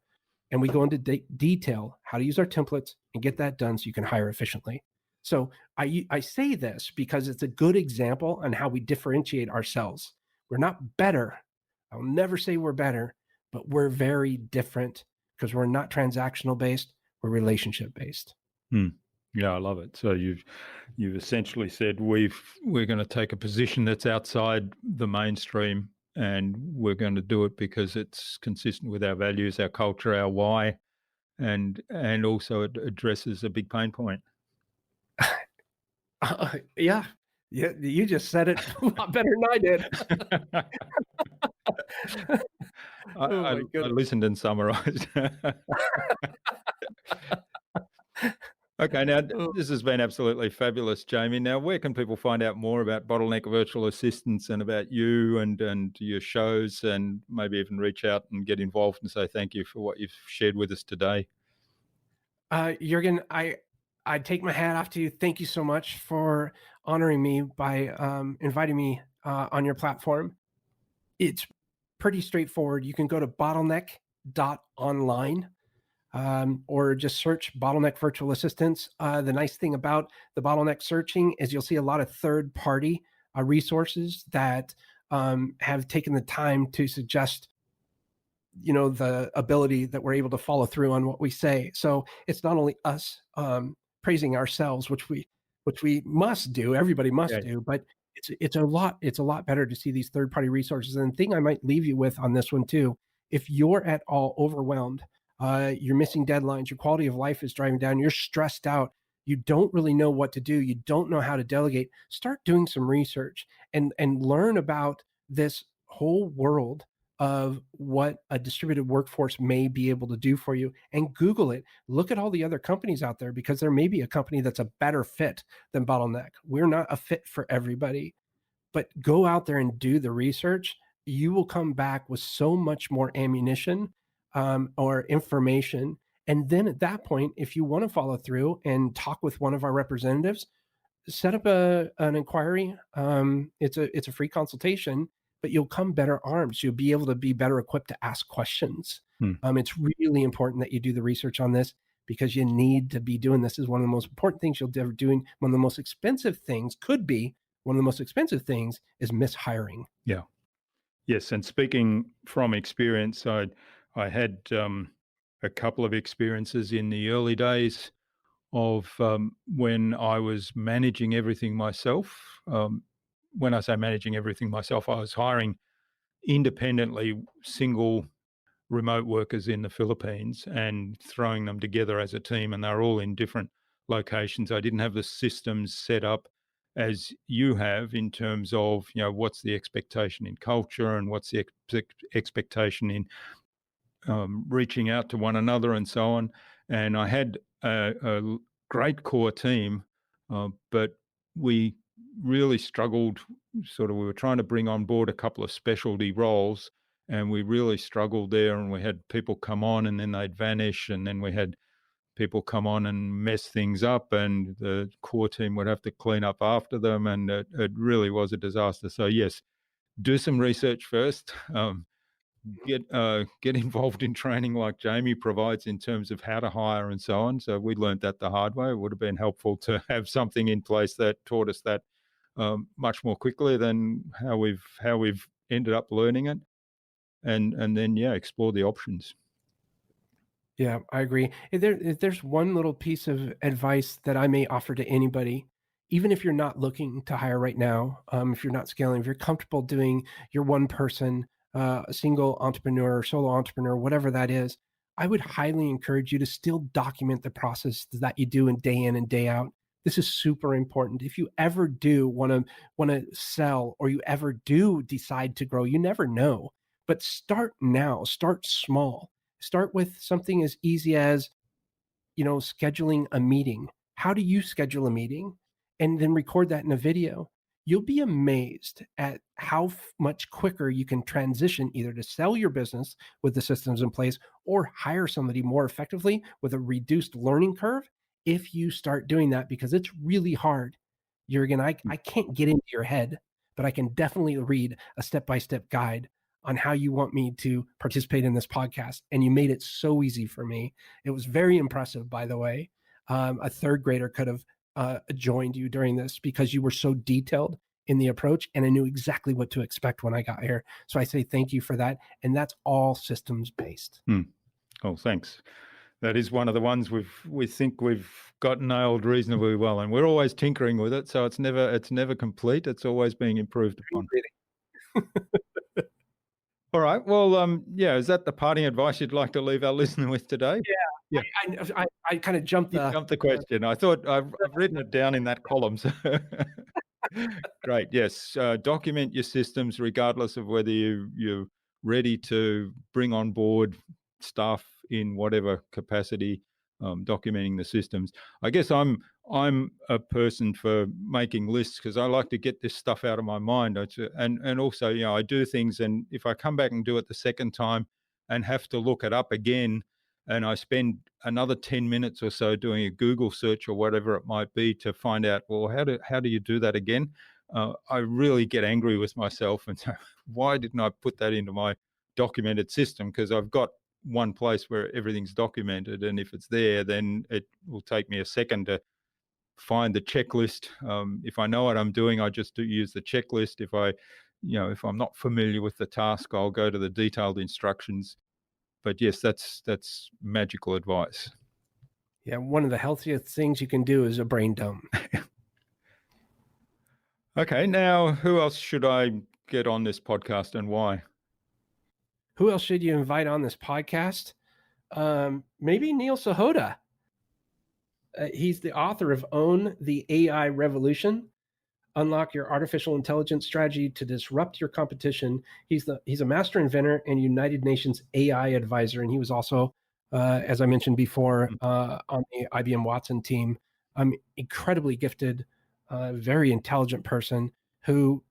and we go into detail how to use our templates and get that done so you can hire efficiently. So I say this because it's a good example on how we differentiate ourselves. We're not better. I'll never say we're better, but we're very different because we're not transactional based, we're relationship based. Yeah, I love it. So you've essentially said we're going to take a position that's outside the mainstream, and we're going to do it because it's consistent with our values, our culture, our why, and also it addresses a big pain point. Yeah, you just said it a lot better than I did. Oh my I goodness. listened and summarized. Okay, now Oh. this has been absolutely fabulous, Jamie. Now, where can people find out more about Bottleneck Virtual Assistants and about you and your shows, and maybe even reach out and get involved and say thank you for what you've shared with us today? Jürgen, I take my hat off to you. Thank you so much for honoring me by inviting me on your platform. It's pretty straightforward. You can go to bottleneck.online or just search Bottleneck Virtual Assistants. The nice thing about the Bottleneck searching is you'll see a lot of third-party resources that have taken the time to suggest the ability that we're able to follow through on what we say. So it's not only us praising ourselves, which we must do, everybody must do, but it's a lot better to see these third party resources. And the thing I might leave you with on this one too, if you're at all overwhelmed, you're missing deadlines, your quality of life is driving down, you're stressed out, you don't really know what to do, you don't know how to delegate, start doing some research and learn about this whole world of what a distributed workforce may be able to do for you, and Google it. Look at all the other companies out there because there may be a company that's a better fit than Bottleneck. We're not a fit for everybody, but go out there and do the research. You will come back with so much more ammunition or information. And then at that point, if you want to follow through and talk with one of our representatives, set up an inquiry. It's a free consultation, but you'll come better armed. So you'll be able to be better equipped to ask questions. It's really important that you do the research on this because you need to be doing this. Is one of the most important things you'll ever do. One of the most expensive things could be one of the most expensive things is mishiring. Yeah. Yes, and speaking from experience, I had a couple of experiences in the early days of when I was managing everything myself. When I say managing everything myself, I was hiring independently single remote workers in the Philippines and throwing them together as a team, and they're all in different locations. I didn't have the systems set up as you have in terms of what's the expectation in culture and what's the expectation in reaching out to one another and so on. And I had a great core team, but we really struggled. We were trying to bring on board a couple of specialty roles, and we really struggled there. And we had people come on and then they'd vanish, and then we had people come on and mess things up, and the core team would have to clean up after them, and it really was a disaster. So yes, do some research first. Get involved in training like Jamie provides in terms of how to hire and so on. So we learned that the hard way. It would have been helpful to have something in place that taught us that much more quickly than how we've ended up learning it, and then explore the options. Yeah, I agree. If there's one little piece of advice that I may offer to anybody, even if you're not looking to hire right now, if you're not scaling, if you're comfortable doing your one person, single entrepreneur, solo entrepreneur, whatever that is, I would highly encourage you to still document the process that you do in and day out. This is super important. If you ever do want to sell, or you ever do decide to grow, you never know. But start now. Start small. Start with something as easy as scheduling a meeting. How do you schedule a meeting? And then record that in a video. You'll be amazed at how much quicker you can transition either to sell your business with the systems in place or hire somebody more effectively with a reduced learning curve if you start doing that, because it's really hard. Jürgen, I can't get into your head, but I can definitely read a step-by-step guide on how you want me to participate in this podcast. And you made it so easy for me. It was very impressive, by the way. A third grader could have joined you during this because you were so detailed in the approach, and I knew exactly what to expect when I got here. So I say thank you for that. And that's all systems based. Oh, thanks. That is one of the ones we think we've got nailed reasonably well, and we're always tinkering with it. So it's never complete. It's always being improved upon. All right. Well, is that the parting advice you'd like to leave our listener with today? Yeah. I kind of jumped the question. I thought I've written it down in that column. So. Great. Yes. Document your systems, regardless of whether you're ready to bring on board staff in whatever capacity. Documenting the systems. I guess I'm a person for making lists because I like to get this stuff out of my mind. And also, I do things, and if I come back and do it the second time and have to look it up again, and I spend another 10 minutes or so doing a Google search or whatever it might be to find out, well, how do you do that again? I really get angry with myself and say, why didn't I put that into my documented system? Because I've got one place where everything's documented, and if it's there, then it will take me a second to find the checklist. If I know what I'm doing, I just use the checklist. If I'm not familiar with the task, I'll go to the detailed instructions. But yes, that's magical advice. Yeah, one of the healthiest things you can do is a brain dump. Okay, now who else should I get on this podcast and why? Who else should you invite on this podcast? Maybe Neil Sahota. He's the author of Own the AI Revolution, Unlock Your Artificial Intelligence Strategy to Disrupt Your Competition. He's a master inventor and United Nations AI advisor, and he was also, as I mentioned before, on the IBM Watson team. Incredibly gifted, very intelligent person who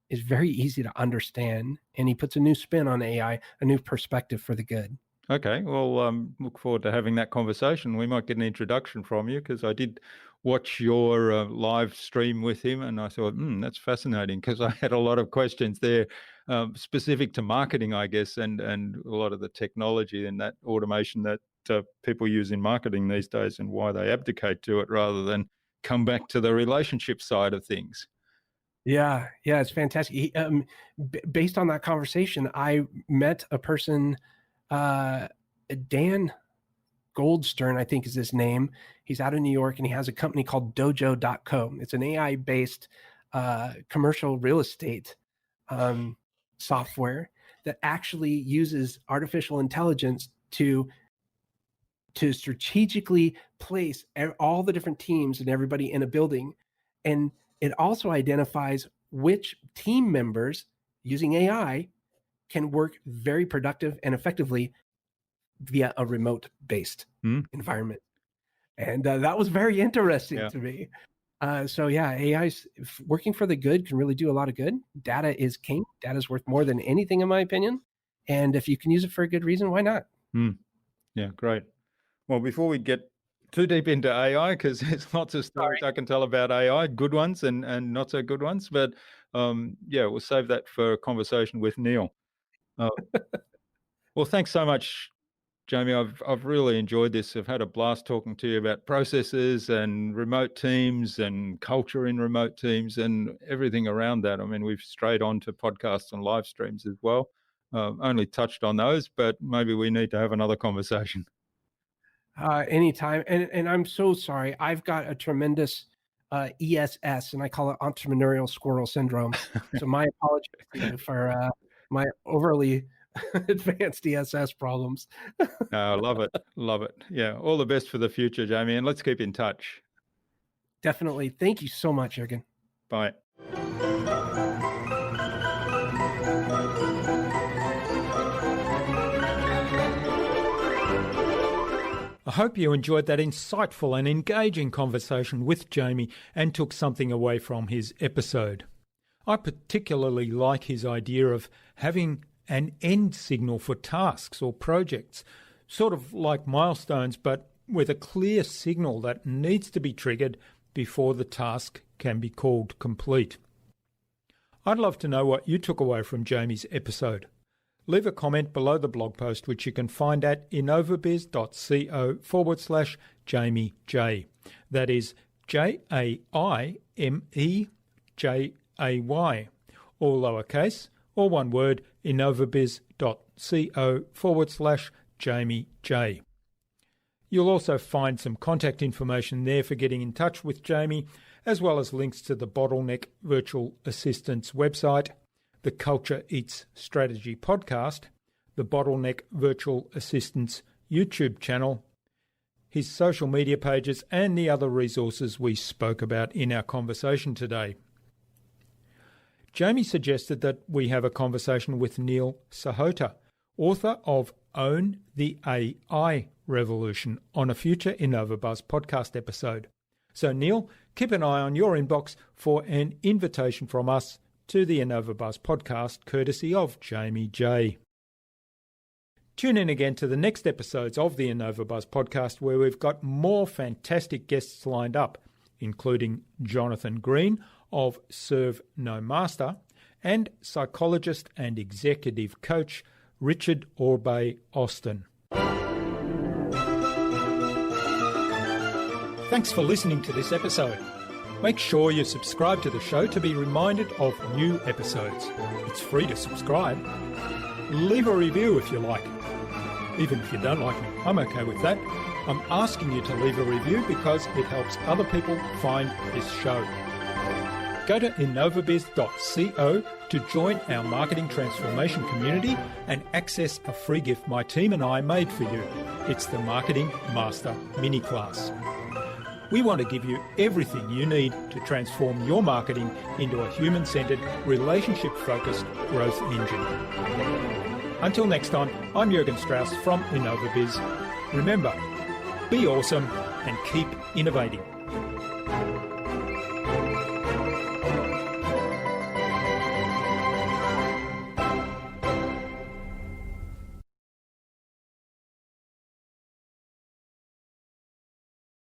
is very easy to understand, and he puts a new spin on AI, a new perspective for the good. Okay, well, look forward to having that conversation. We might get an introduction from you because I did watch your live stream with him, and I thought, that's fascinating because I had a lot of questions there specific to marketing, I guess, and a lot of the technology and that automation that people use in marketing these days and why they abdicate to it rather than come back to the relationship side of things. Yeah, it's fantastic. Based on that conversation, I met a person, Dan Goldstern, I think is his name. He's out of New York, and he has a company called Dojo.co. It's an AI-based commercial real estate software that actually uses artificial intelligence to strategically place all the different teams and everybody in a building. And it also identifies which team members using AI can work very productive and effectively via a remote-based environment. And that was very interesting to me. AI's working for the good can really do a lot of good. Data is king. Data is worth more than anything, in my opinion. And if you can use it for a good reason, why not? Yeah, great. Well, before we get too deep into AI, because there's lots of stories I can tell about AI, good ones and not so good ones. But we'll save that for a conversation with Neil. Well, thanks so much, Jamie. I've really enjoyed this. I've had a blast talking to you about processes and remote teams and culture in remote teams and everything around that. I mean, we've strayed on to podcasts and live streams as well. Only touched on those, but maybe we need to have another conversation. Anytime. And I'm so sorry. I've got a tremendous ESS, and I call it entrepreneurial squirrel syndrome. So my apologies to you for my overly advanced ESS problems. No, love it. Love it. Yeah. All the best for the future, Jamie. And let's keep in touch. Definitely. Thank you so much, Jürgen. Bye. I hope you enjoyed that insightful and engaging conversation with Jamie and took something away from his episode. I particularly like his idea of having an end signal for tasks or projects, sort of like milestones, but with a clear signal that needs to be triggered before the task can be called complete. I'd love to know what you took away from Jamie's episode. leave a comment below the blog post, which you can find at innovabiz.co/Jaime Jay. That is JAIMEJAY, all lowercase, or one word, innovabiz.co/Jaime Jay. You'll also find some contact information there for getting in touch with Jaime, as well as links to the Bottleneck Virtual Assistants website, the Culture Eats Strategy podcast, the Bottleneck Virtual Assistants YouTube channel, his social media pages, and the other resources we spoke about in our conversation today. Jaime suggested that we have a conversation with Neil Sahota, author of Own the AI Revolution, on a future InnovaBuzz podcast episode. So Neil, keep an eye on your inbox for an invitation from us to the InnovaBuzz podcast, courtesy of Jaime Jay. Tune in again to the next episodes of the InnovaBuzz podcast, where we've got more fantastic guests lined up, including Jonathan Green of Serve No Master and psychologist and executive coach Richard Orbe Austin. Thanks for listening to this episode. Make sure you subscribe to the show to be reminded of new episodes. It's free to subscribe. Leave a review if you like. Even if you don't like me, I'm okay with that. I'm asking you to leave a review because it helps other people find this show. Go to innovabiz.co to join our marketing transformation community and access a free gift my team and I made for you. It's the Marketing Master Mini Class. We want to give you everything you need to transform your marketing into a human-centered, relationship-focused growth engine. Until next time, I'm Jürgen Strauss from InnovaBiz. Remember, be awesome and keep innovating.